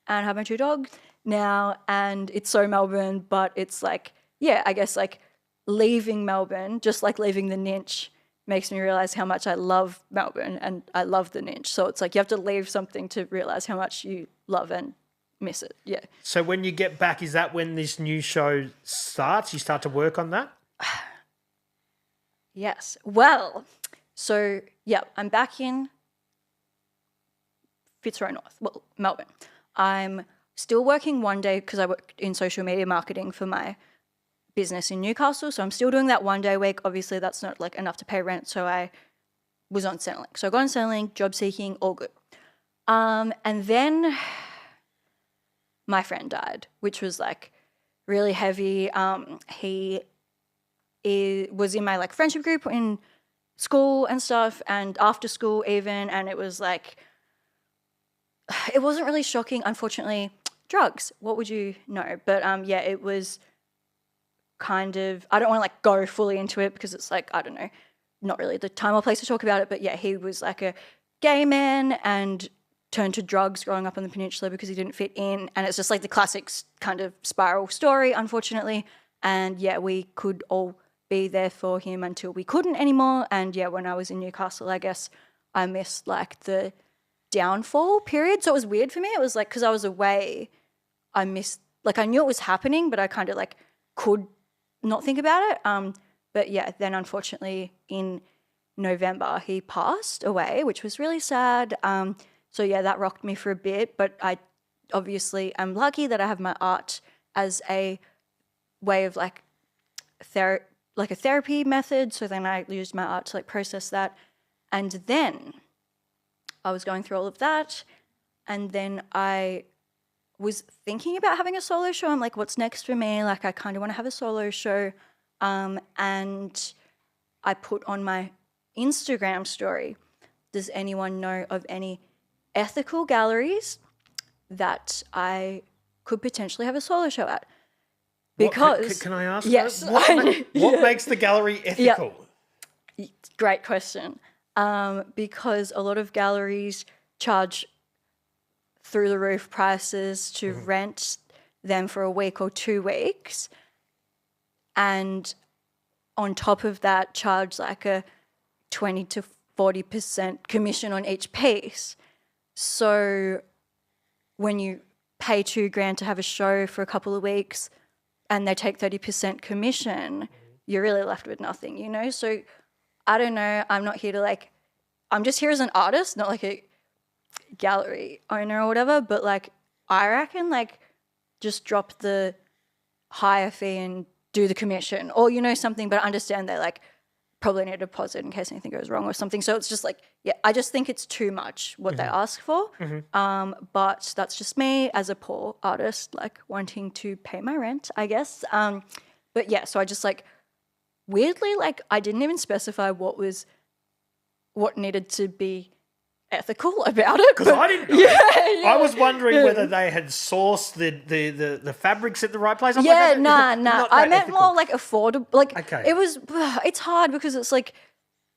and have my 2 dogs now, and it's so Melbourne, but it's like, yeah, I guess like leaving Melbourne, just like leaving the Ninch, makes me realise how much I love Melbourne and I love the Ninch. So it's like you have to leave something to realise how much you love and miss it. Yeah. So when you get back, is that when this new show starts? You start to work on that? Yes. Well, so yeah, I'm back in Fitzroy North, well, Melbourne. I'm still working one day because I work in social media marketing for my business in Newcastle. So I'm still doing that 1 day a week. Obviously, that's not like enough to pay rent. So I was on Centrelink. So I got on Centrelink, job seeking, all good. And then my friend died, which was like really heavy. He was in my like friendship group in school and stuff, and after school even, and it was like, it wasn't really shocking, unfortunately. Drugs, what would you know? But yeah, it was kind of, I don't want to like go fully into it because it's like, I don't know, not really the time or place to talk about it, but yeah, he was like a gay man and turned to drugs growing up on the peninsula because he didn't fit in, and it's just like the classic kind of spiral story, unfortunately. And yeah, we could all be there for him until we couldn't anymore. And yeah, when I was in Newcastle, I guess I missed like the downfall period. So it was weird for me. It was like, because I was away, I missed, like I knew it was happening, but I kind of like could not think about it. But yeah, then unfortunately in November he passed away, which was really sad. So yeah, that rocked me for a bit, but I obviously am lucky that I have my art as a way of like a therapy method. So then I used my art to like process that. And then I was going through all of that, And then I was thinking about having a solo show. I'm like, what's next for me? Like, I kind of want to have a solo show. And I put on my Instagram story, does anyone know of any ethical galleries that I could potentially have a solo show at? Because can I ask? yes, What makes the gallery ethical? Great question. Because a lot of galleries charge through the roof prices to rent them for a week or 2 weeks, and on top of that charge like a 20 to 40% commission on each piece. So when you pay $2,000 to have a show for a couple of weeks and they take 30% commission, you're really left with nothing, you know? So I don't know. I'm not here to like, I'm just here as an artist, not like a gallery owner or whatever. But like, I reckon like just drop the higher fee and do the commission, or, you know, something. But I understand they like probably need a deposit in case anything goes wrong or something. So it's just like, yeah, I just think it's too much what they ask for. But that's just me as a poor artist, like wanting to pay my rent, I guess. But yeah, so I just like, weirdly, like I didn't even specify what needed to be ethical about it. Because I didn't know. Yeah. I was wondering whether they had sourced the fabrics at the right place. I'm Yeah, like, nah. not I that meant ethical. more like affordable. Like Okay. it's hard because it's like,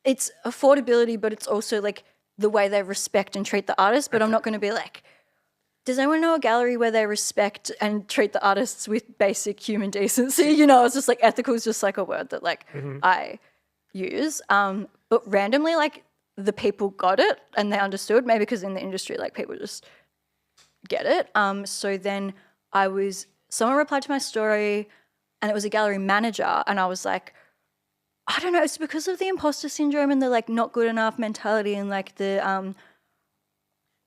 it's affordability, but it's also like the way they respect and treat the artist. But I'm not going to be like, does anyone know a gallery where they respect and treat the artists with basic human decency? You know, it's just like ethical is just like a word that like I use. But randomly, like the people got it and they understood, maybe because in the industry, like people just get it. So then someone replied to my story and it was a gallery manager, and I was like, I don't know, it's because of the imposter syndrome and the like not good enough mentality and like the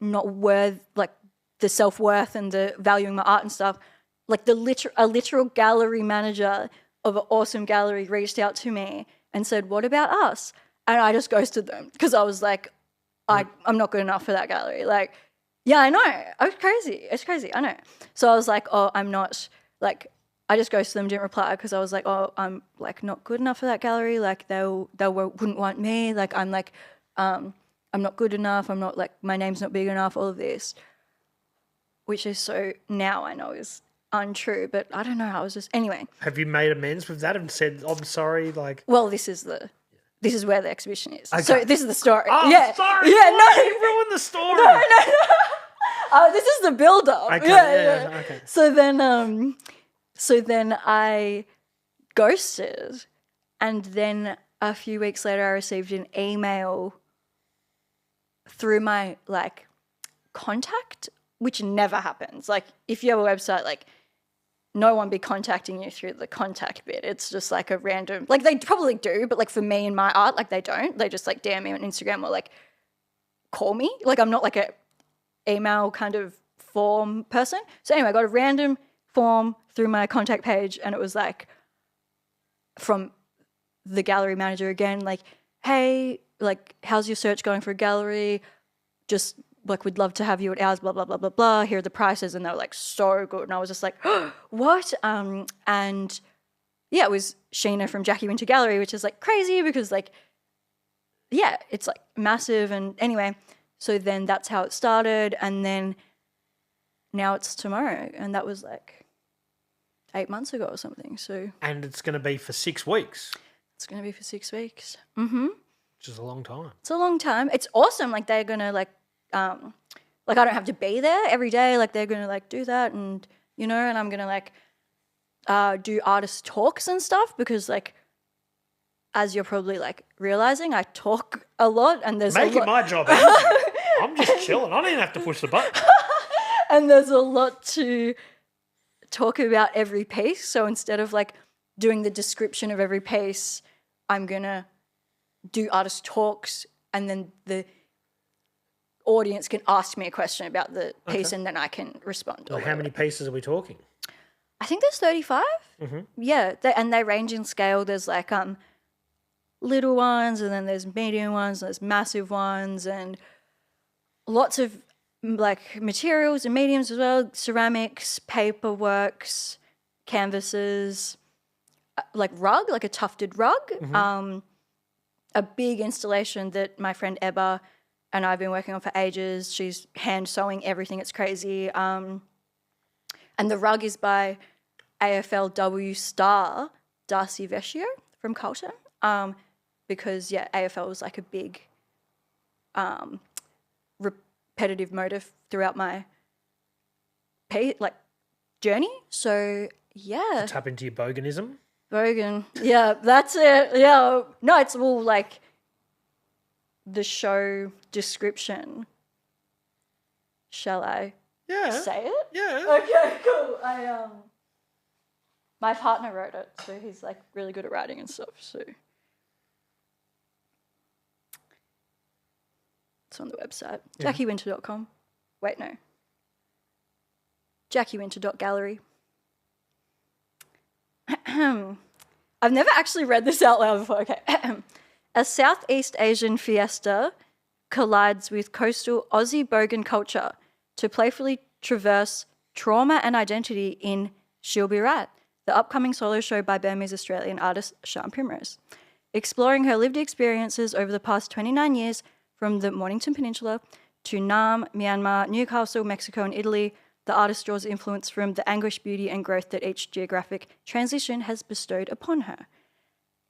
not worth, like the self-worth and the valuing my art and stuff. Like a literal gallery manager of an awesome gallery reached out to me and said, what about us? And I just ghosted them because I was like, I'm not good enough for that gallery. Like, yeah, I know. It's crazy. I know. So I was like, oh, I'm not, like, I just ghosted them, didn't reply because I was like, oh, I'm like not good enough for that gallery. Like they wouldn't want me. Like I'm not good enough. I'm not like, my name's not big enough, all of this. Which is so now I know is untrue, but I don't know. I was just, anyway. Have you made amends with that and said, I'm sorry, like... Well, this is where the exhibition is. Okay. So this is the story. Oh, yeah. sorry. Yeah, no. You ruined the story. No. This is the build-up. Okay, Yeah. okay. So then I ghosted, and then a few weeks later I received an email through my like contact, which never happens. Like if you have a website, like no one be contacting you through the contact bit. It's just like a random, like they probably do, but like for me and my art, like they don't. They just like DM me on Instagram or like call me. Like I'm not like a email kind of form person. So anyway, I got a random form through my contact page, and it was like from the gallery manager again, like, hey, like how's your search going for a gallery? Just like, we'd love to have you at ours, blah, blah, blah, blah, blah. Here are the prices. And they were like so good. And I was just like, oh, what? And yeah, it was Sheena from Jackie Winter Gallery, which is like crazy because like, yeah, it's like massive. And anyway, so then that's how it started. And then now it's tomorrow. And that was like 8 months ago or something. So. And it's going to be for 6 weeks. It's going to be for 6 weeks. Mm-hmm. Which is a long time. It's a long time. It's awesome. Like they're going to like I don't have to be there every day. Like they're going to like do that, and you know, and I'm going to like do artist talks and stuff because like, as you're probably like realizing, I talk a lot, and there's making my job easy. I'm just chilling. I don't even have to push the button. And there's a lot to talk about every piece. So instead of like doing the description of every piece, I'm going to do artist talks, and then the audience can ask me a question about the piece, and then I can respond. Well, how many pieces are we talking? I think there's 35. Mm-hmm. Yeah, and they range in scale. There's like little ones, and then there's medium ones, and there's massive ones, and lots of like materials and mediums as well, ceramics, paperworks, canvases, like rug, like a tufted rug. A big installation that my friend Ebba and I've been working on for ages. She's hand sewing everything. It's crazy. And the rug is by AFLW star Darcy Vecchio from Carlton. Because, AFL was like a big repetitive motive throughout my journey. So, yeah. Tap into your boganism. Bogan. Yeah, that's it. Yeah. No, it's all like the show description. Shall I say it? Yeah. Okay, cool. My partner wrote it, so he's like really good at writing and stuff. So it's on the website. Yeah. JackieWinter.com. Wait, no. JackieWinter.gallery. I've never actually read this out loud before. Okay. A Southeast Asian fiesta collides with coastal Aussie bogan culture to playfully traverse trauma and identity in She'll Be Right, the upcoming solo show by Burmese Australian artist Shan Primrose. Exploring her lived experiences over the past 29 years from the Mornington Peninsula to Naarm, Myanmar, Newcastle, Mexico and Italy, the artist draws influence from the anguish, beauty and growth that each geographic transition has bestowed upon her.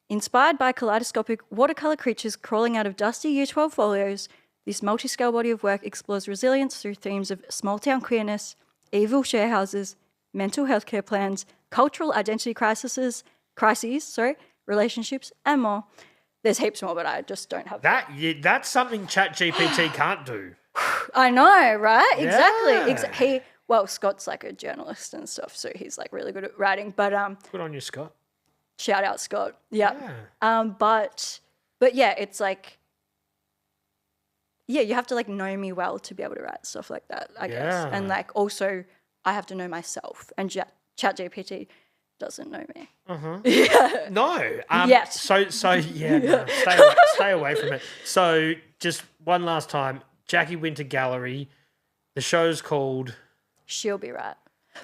Inspired by kaleidoscopic watercolour creatures crawling out of dusty U12 folios, this multi-scale body of work explores resilience through themes of small-town queerness, evil sharehouses, mental health care plans, cultural identity crises, relationships, and more. There's heaps more, but I just don't have that. That's something ChatGPT can't do. I know, right? Yeah. Exactly. Scott's like a journalist and stuff, so he's like really good at writing. But good on you, Scott. Shout out, Scott. Yeah. But yeah, it's like, you have to like know me well to be able to write stuff like that, I guess. And like also, I have to know myself, and ChatGPT doesn't know me. Yeah. No. Yes. So yeah. No, stay away from it. So just one last time, Jackie Winter Gallery. The show's called She'll Be Right,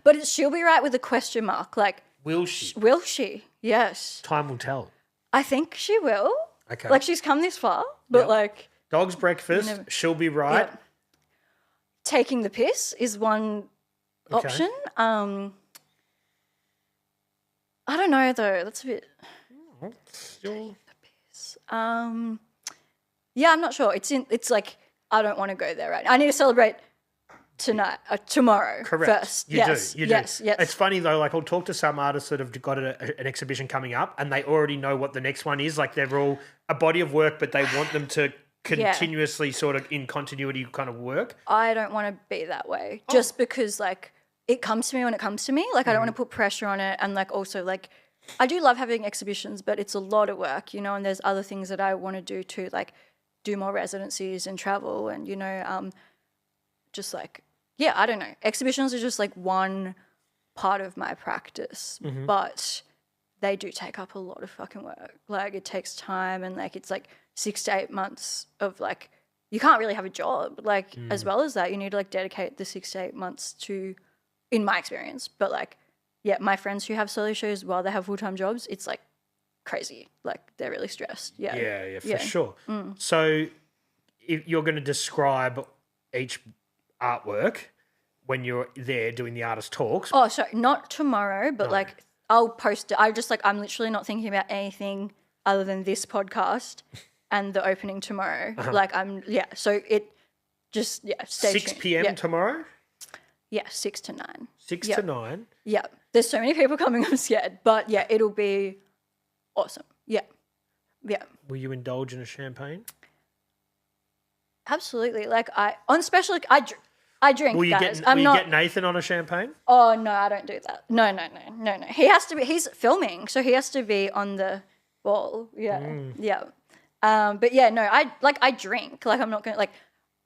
but it's She'll Be Right with a question mark. Like, will she? Will she? Yes. Time will tell. I think she will. Okay. Like she's come this far, but like dog's breakfast. She'll be right. Yep. Taking the piss is one option. I don't know though. That's a bit. Taking the piss. Yeah, I'm not sure. It's like I don't want to go there right now. I need to celebrate tomorrow. Correct. First. You do. Yes. It's funny though. Like I'll talk to some artists that have got an exhibition coming up, and they already know what the next one is. Like they're all a body of work, but they want them to continuously sort of in continuity kind of work. I don't want to be that way, just because like it comes to me when it comes to me. Like I don't want to put pressure on it, and like also like I do love having exhibitions, but it's a lot of work, and there's other things that I want to do too, like do more residencies and travel, and just like I don't know. Exhibitions are just like one part of my practice, but they do take up a lot of fucking work. Like it takes time, and like it's like 6 to 8 months of like you can't really have a job. Like as well as that, you need to like dedicate the 6 to 8 months to, in my experience. But like, my friends who have solo shows while they have full-time jobs, it's like crazy. Like they're really stressed. Yeah, for sure. So if you're going to describe each artwork when you're there doing the artist talks. Oh, sorry, not tomorrow, but like I'll post it. I'm literally not thinking about anything other than this podcast and the opening tomorrow. Like so it just, stay 6 tuned. p.m. tomorrow? Yeah, 6 to 9. 6 to 9? Yeah. There's so many people coming, I'm scared. But it'll be awesome. Yeah. Will you indulge in a champagne? Absolutely. Like I drink, will you guys. Get Nathan on a champaign? Oh, no, I don't do that. No. He has to be, he's filming, so he has to be on the ball. Yeah. But I drink. Like I'm not going to, like,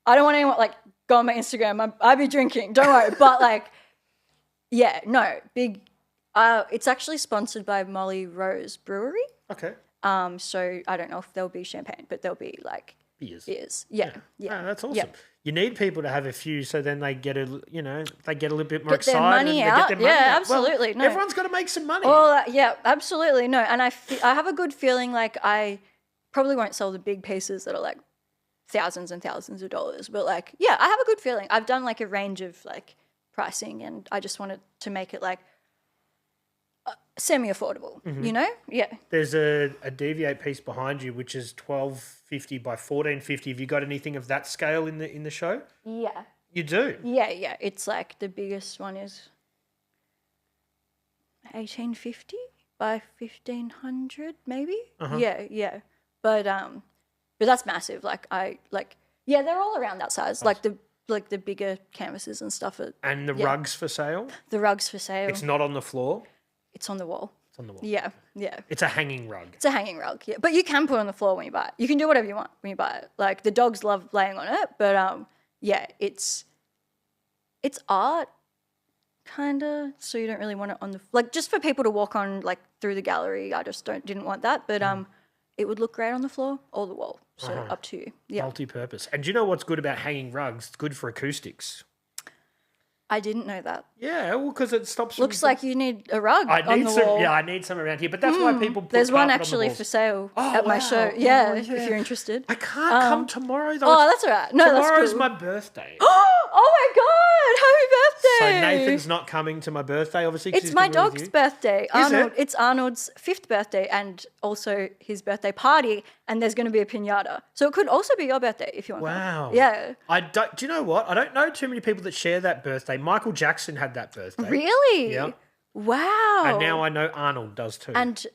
I don't want anyone, like, go on my Instagram. I be drinking. Don't worry. But, like, big, it's actually sponsored by Molly Rose Brewery. Okay. So I don't know if there'll be champagne, but there'll be, like, Beers. Yeah. Oh, that's awesome. Yeah. You need people to have a few, so then they get a little bit more Get their excited. money and they out. Get their money Yeah, out. absolutely. Well, No. everyone's got to make some money. Well, yeah, absolutely. No, and I have a good feeling like I probably won't sell the big pieces that are like thousands and thousands of dollars, but like, yeah, I have a good feeling. I've done like a range of like pricing, and I just wanted to make it like semi-affordable, you know? Yeah. There's a Deviate piece behind you, which is 1250 by 1450. Have you got anything of that scale in the show? Yeah. You do? Yeah. It's like the biggest one is 1850 by 1500 maybe. Yeah. But that's massive. Yeah, they're all around that size. Like the bigger canvases and stuff. And the rugs for sale? The rugs for sale. It's not on the floor? It's on the wall. It's on the wall. Yeah. It's a hanging rug. It's a hanging rug, yeah. But you can put it on the floor when you buy it. You can do whatever you want when you buy it. Like the dogs love laying on it, but yeah, it's art kind of, so you don't really want it on the like just for people to walk on like through the gallery. I just didn't want that, but it would look great on the floor or the wall. So up to you. Yeah. Multi-purpose. And do you know what's good about hanging rugs? It's good for acoustics. I didn't know that. Yeah, well, because it stops. Looks like you need a rug on the wall. Yeah, I need some around here, but that's why people put There's one carpet on the actually walls. for sale Oh, at my wow. show. Oh, Yeah, yeah. if you're interested. I can't come tomorrow though. Oh, that's all right. No, that's Tomorrow's cool. my birthday. Oh my God! Happy So birthday! Nathan's not coming to my birthday, obviously. 'cause It's he's my been with dog's you. birthday. Arnold. it? It's Arnold's 5th birthday and also his birthday party. And there's going to be a piñata, so it could also be your birthday if you want. Wow. Yeah. Do you know what? I don't know too many people that share that birthday. Michael Jackson had that birthday. Really? Yeah. Wow. And now I know Arnold does too. And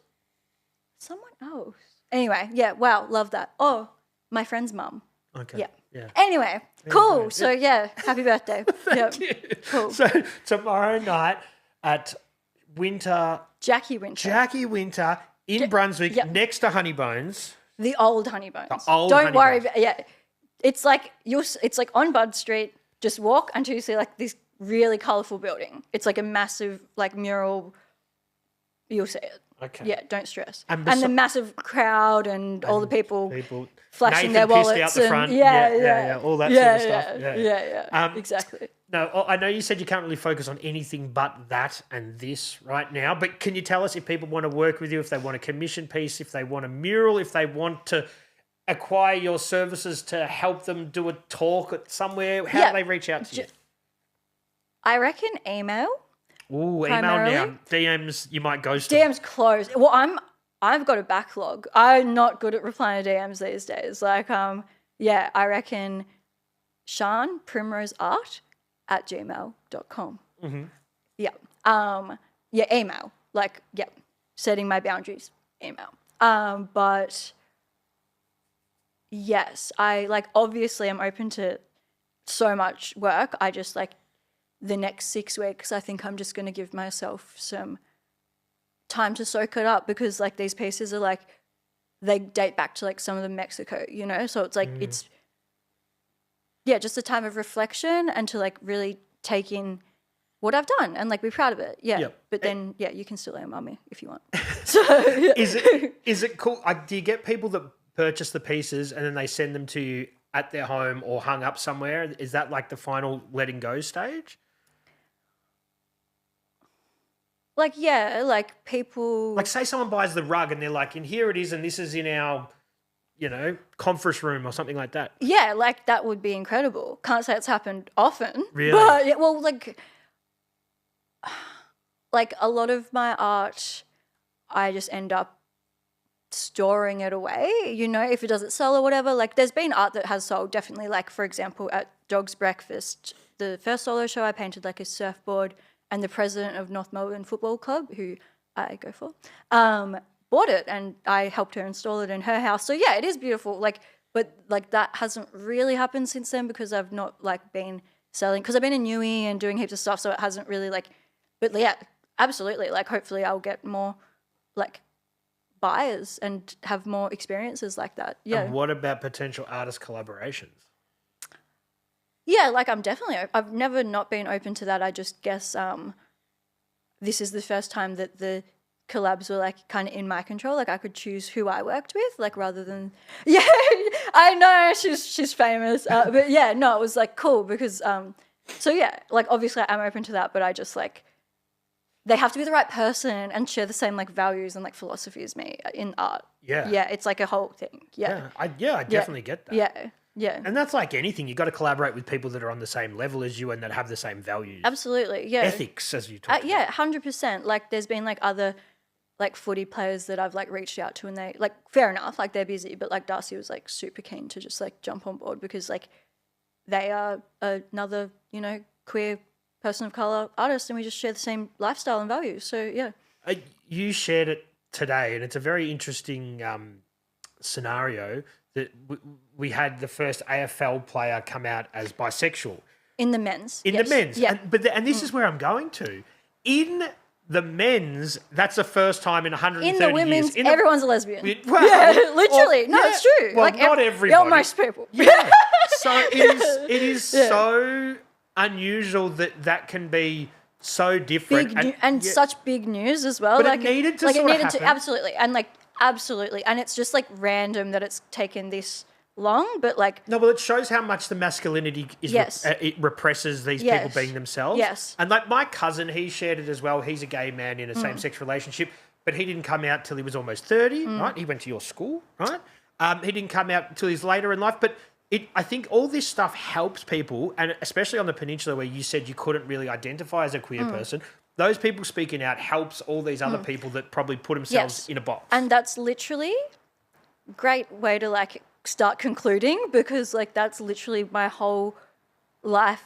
someone else. Anyway, yeah. Wow, love that. Oh, my friend's mum. okay. Yeah. Anyway, cool. So yeah, happy birthday. Thank you. Cool. So tomorrow night at Jackie Winter. Jackie Winter in Brunswick, yep. next to Honeybones. The old Honeybones. old Don't worry Honeybones. about yeah. It's like it's like on Bud Street. Just walk until you see like this really colourful building. It's like a massive like mural. You'll see it. Okay. Yeah, don't stress. And And the massive crowd and all the people flashing Nathan their pissed wallets out the and front. yeah, all that sort of stuff. Yeah. Exactly. No, I know you said you can't really focus on anything but that and this right now, but can you tell us if people want to work with you, if they want a commission piece, if they want a mural, if they want to acquire your services to help them do a talk at somewhere, how do they reach out to you? I reckon email. Ooh, email primarily. now. DMs, you might ghost them. DM's closed. Well, I've got a backlog. I'm not good at replying to DMs these days. Like, yeah, I reckon Shan Primrose Art at gmail.com. Mm-hmm. Yeah. Yeah, email. Like, yeah, setting my boundaries, email. But yes, obviously I'm open to so much work. I just the next 6 weeks, I think I'm just going to give myself some time to soak it up because these pieces are they date back to some of the Mexico, so it's it's just a time of reflection and to really take in what I've done and be proud of it. Yeah. Yep. But then you can still email me if you want. So yeah. Is it cool? Do you get people that purchase the pieces and then they send them to you at their home or hung up somewhere? Is that the final letting go stage? People Say someone buys the rug and they're and here it is and this is in our, conference room or something like that. Yeah, that would be incredible. Can't say it's happened often. Really? But yeah, well, a lot of my art, I just end up storing it away, if it doesn't sell or whatever. There's been art that has sold, definitely. For example, at Dog's Breakfast, the first solo show, I painted a surfboard and the president of North Melbourne Football Club, who I go for, bought it and I helped her install it in her house. So yeah, it is beautiful. But that hasn't really happened since then because I've not been selling, because I've been in Newey and doing heaps of stuff. So it hasn't really but yeah, absolutely. Hopefully I'll get more buyers and have more experiences like that. Yeah. And what about potential artist collaborations? Yeah, I've never not been open to that. I just guess this is the first time that the collabs were kind of in my control. I could choose who I worked with, rather than, yeah, I know she's famous, but yeah, no, it was like cool because so yeah, like obviously I'm open to that, but I just like they have to be the right person and share the same like values and like philosophy as me in art. Yeah. Yeah, it's like a whole thing. Yeah. I definitely get that. Yeah. Yeah. And that's like anything. You got to collaborate with people that are on the same level as you and that have the same values. Absolutely. Yeah. Ethics, as you talk Yeah, 100%. Like there's been like other like footy players that I've like reached out to and they like fair enough, like they're busy, but like Darcy was like super keen to just like jump on board because like they are another, you know, queer person of colour artist and we just share the same lifestyle and values. So yeah. You shared it today and it's a very interesting scenario that we had the first AFL player come out as bisexual. In the men's. In the men's. Yeah. And this is where I'm going to. In the men's, that's the first time in 130 in the women's, years. everyone's a lesbian. Well, yeah, literally. No, yeah. it's true. Well, like not everybody. Most people. Yeah. So it is so unusual that can be so different. And such big news as well. But like it needed to like sort it of needed happen. to absolutely. And like absolutely. And it's just like random that it's taken this long, but like No, well, it shows how much the masculinity is Yes. it represses these Yes. people being themselves. Yes. And like my cousin, he shared it as well. He's a gay man in a same-sex relationship, but he didn't come out till he was almost 30, right? He went to your school, right? He didn't come out until he's later in life, but I think all this stuff helps people, and especially on the peninsula where you said you couldn't really identify as a queer person, those people speaking out helps all these other people that probably put themselves Yes. in a box. And that's literally a great way to like start concluding because like that's literally my whole life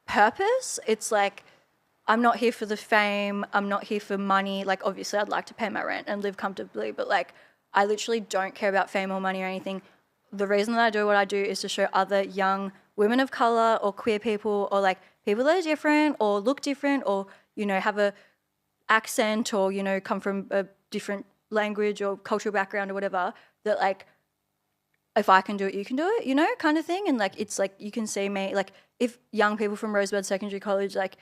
purpose. It's like I'm not here for the fame, I'm not here for money. Like obviously I'd like to pay my rent and live comfortably, but like I literally don't care about fame or money or anything. The reason that I do what I do is to show other young women of colour or queer people or like people that are different or look different or, you know, have a accent or, you know, come from a different language or cultural background or whatever, that like if I can do it, you can do it, you know, kind of thing. And like it's like you can see me, like if young people from Rosebud Secondary College like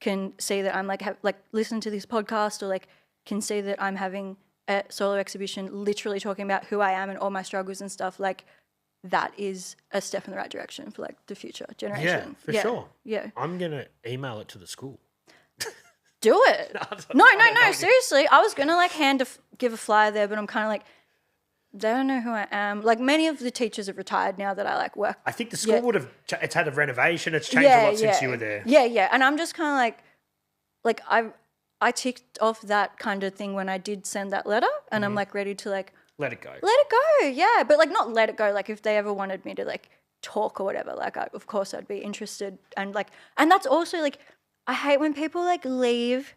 can see that I'm like listen to this podcast or like can see that I'm having a solo exhibition literally talking about who I am and all my struggles and stuff, like that is a step in the right direction for like the future generation. Yeah, for sure. Yeah. I'm going to email it to the school. Do it. No, seriously. I was going to like give a flyer there, but I'm kind of like, they don't know who I am. Like many of the teachers have retired now that I like work. I think the school would have, it's had a renovation. It's changed a lot since you were there. Yeah. And I'm just kind of like I ticked off that kind of thing when I did send that letter and I'm like ready to like. Let it go. Let it go, yeah. But like not let it go, like if they ever wanted me to like talk or whatever, like of course I'd be interested. And like, and that's also like, I hate when people like leave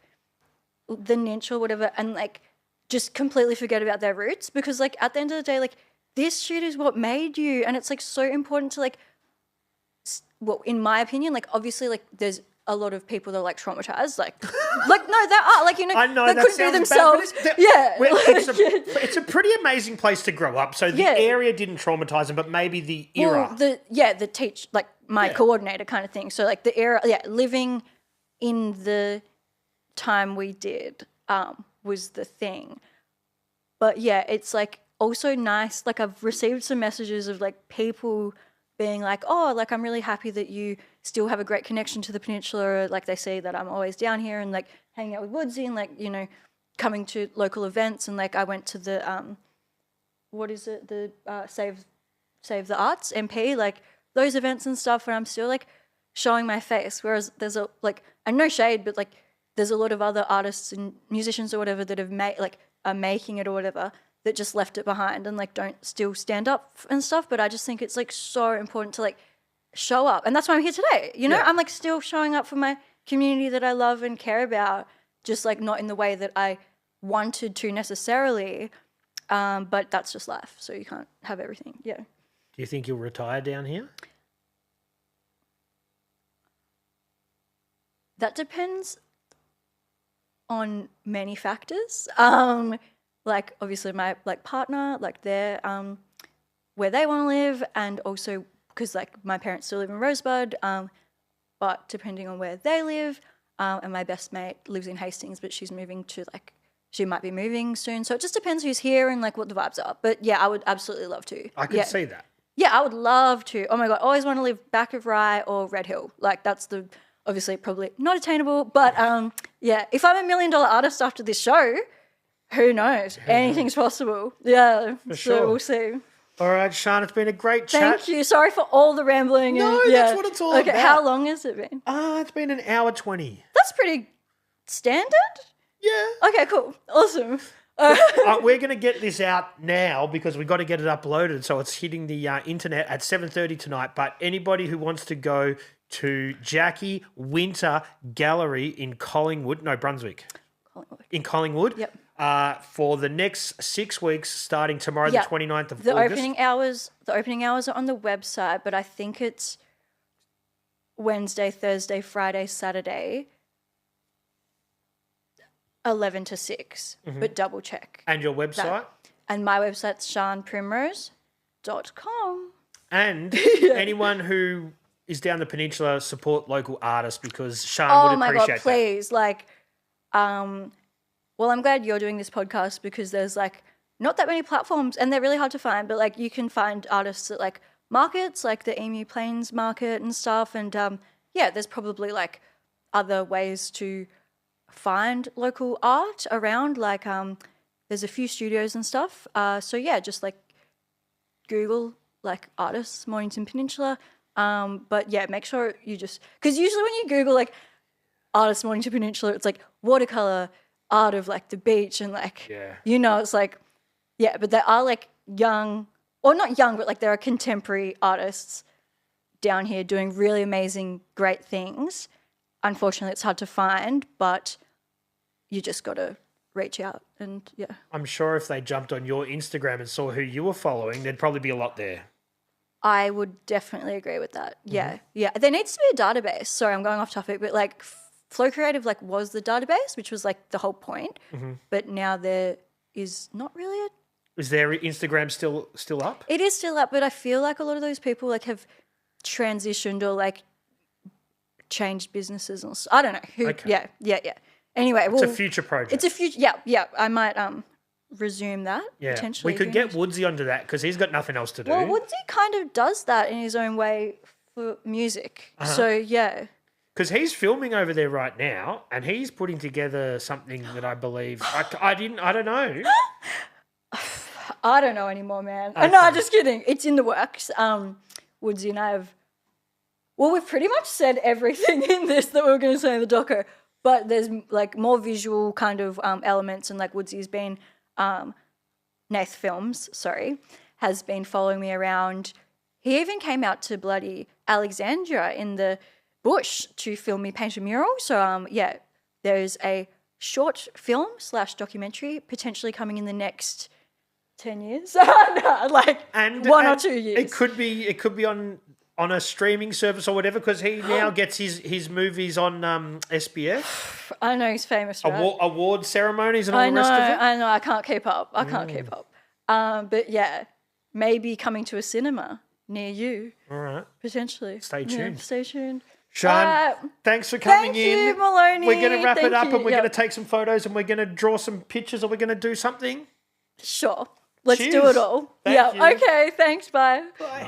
the niche or whatever and like just completely forget about their roots because like at the end of the day, like this shit is what made you. And it's like so important to like, well, in my opinion, like obviously like there's a lot of people that are like traumatized, like no, there are like, you know, I know that that couldn't be sounds themselves. bad, but it's a pretty amazing place to grow up. So the area didn't traumatize them, but maybe the era. Well, the teach, like my coordinator kind of thing. So like the era, living in the time we did was the thing. But yeah, it's like also nice. Like I've received some messages of like people being like, oh, like I'm really happy that you still have a great connection to the peninsula. Like they say that I'm always down here and like hanging out with Woodsy and like, you know, coming to local events. And like I went to the, the Save the Arts MP, like those events and stuff where I'm still like showing my face. Whereas there's a like, and no shade, but like there's a lot of other artists and musicians or whatever that have made like are making it or whatever that just left it behind and like don't still stand up and stuff. But I just think it's like so important to like show up. And that's why I'm here today. You know, I'm like still showing up for my community that I love and care about, just like not in the way that I wanted to necessarily. But that's just life. So you can't have everything. Yeah. Do you think you'll retire down here? That depends on many factors. Like obviously my like partner, like their where they want to live, and also because like my parents still live in Rosebud, but depending on where they live, and my best mate lives in Hastings, but she's moving to like she might be moving soon. So it just depends who's here and like what the vibes are. But yeah, I would absolutely love to. I could see that. Yeah, I would love to. Oh my God, always want to live back of Rye or Red Hill. Like that's obviously probably not attainable. But yeah, if I'm $1 million artist after this show, who knows? Anything's possible. Yeah, so sure. we'll see. All right, Shan, it's been a great chat. Thank you. Sorry for all the rambling. No, and, that's what it's all about. Okay, how long has it been? It's been an hour 20. That's pretty standard. Yeah. Okay, cool. Awesome. We're going to get this out now because we've got to get it uploaded. So it's hitting the internet at 7:30 tonight. But anybody who wants to go to Jackie Winter Gallery in Brunswick. In Collingwood. Yep. For the next 6 weeks, starting tomorrow, the 29th of the August. The opening hours are on the website, but I think it's Wednesday, Thursday, Friday, Saturday, 11 to 6. But double check. And your website? And my website's shanprimrose.com. And anyone who is down the peninsula, support local artists because Shan would appreciate that. Oh my God, please. Like, well, I'm glad you're doing this podcast because there's like not that many platforms and they're really hard to find, but like you can find artists at like markets like the Emu Plains market and stuff. And there's probably like other ways to find local art around. Like there's a few studios and stuff. So yeah, just like Google like artists, Mornington Peninsula. But yeah, make sure you just, because usually when you Google like artists Mornington Peninsula, it's like watercolor, art of like the beach and like, it's like, but there are like young, or not young, but like there are contemporary artists down here doing really amazing, great things. Unfortunately, it's hard to find, but you just got to reach out and I'm sure if they jumped on your Instagram and saw who you were following, there'd probably be a lot there. I would definitely agree with that. Yeah. There needs to be a database. Sorry, I'm going off topic, but like Flow Creative like was the database, which was like the whole point. But now there is not really a... Is their Instagram still up? It is still up, but I feel like a lot of those people like have transitioned or like changed businesses. Or, I don't know. Yeah. Anyway, it's a future project. It's a future... Yeah. I might resume that potentially. We could get Woodsy onto that because he's got nothing else to do. Well, Woodsy kind of does that in his own way for music. So, yeah. Because he's filming over there right now and he's putting together something that I believe... I don't know. I don't know anymore, man. Okay. No, just kidding. It's in the works. Woodsy and I have... Well, we've pretty much said everything in this that we were going to say in the doco, but there's like more visual kind of elements and like Woodsy's been... Nath Films, has been following me around. He even came out to bloody Alexandria in the bush to film me paint a mural. So, there's a short film / documentary potentially coming in the next 10 years. Like and 1 or 2 years. It could be on a streaming service or whatever because he now gets his movies on SBF. I know he's famous, right? Award ceremonies and all the rest of it. I know. I can't keep up. But yeah, maybe coming to a cinema near you. All right. Potentially. Stay tuned. Stay tuned. Shan, thanks for coming in. Thank you, Maloney. We're going to wrap it up and we're going to take some photos and we're going to draw some pictures or we're going to do something. Sure. Let's Cheers. do it all. Thank you. Okay. Thanks. Bye. Bye.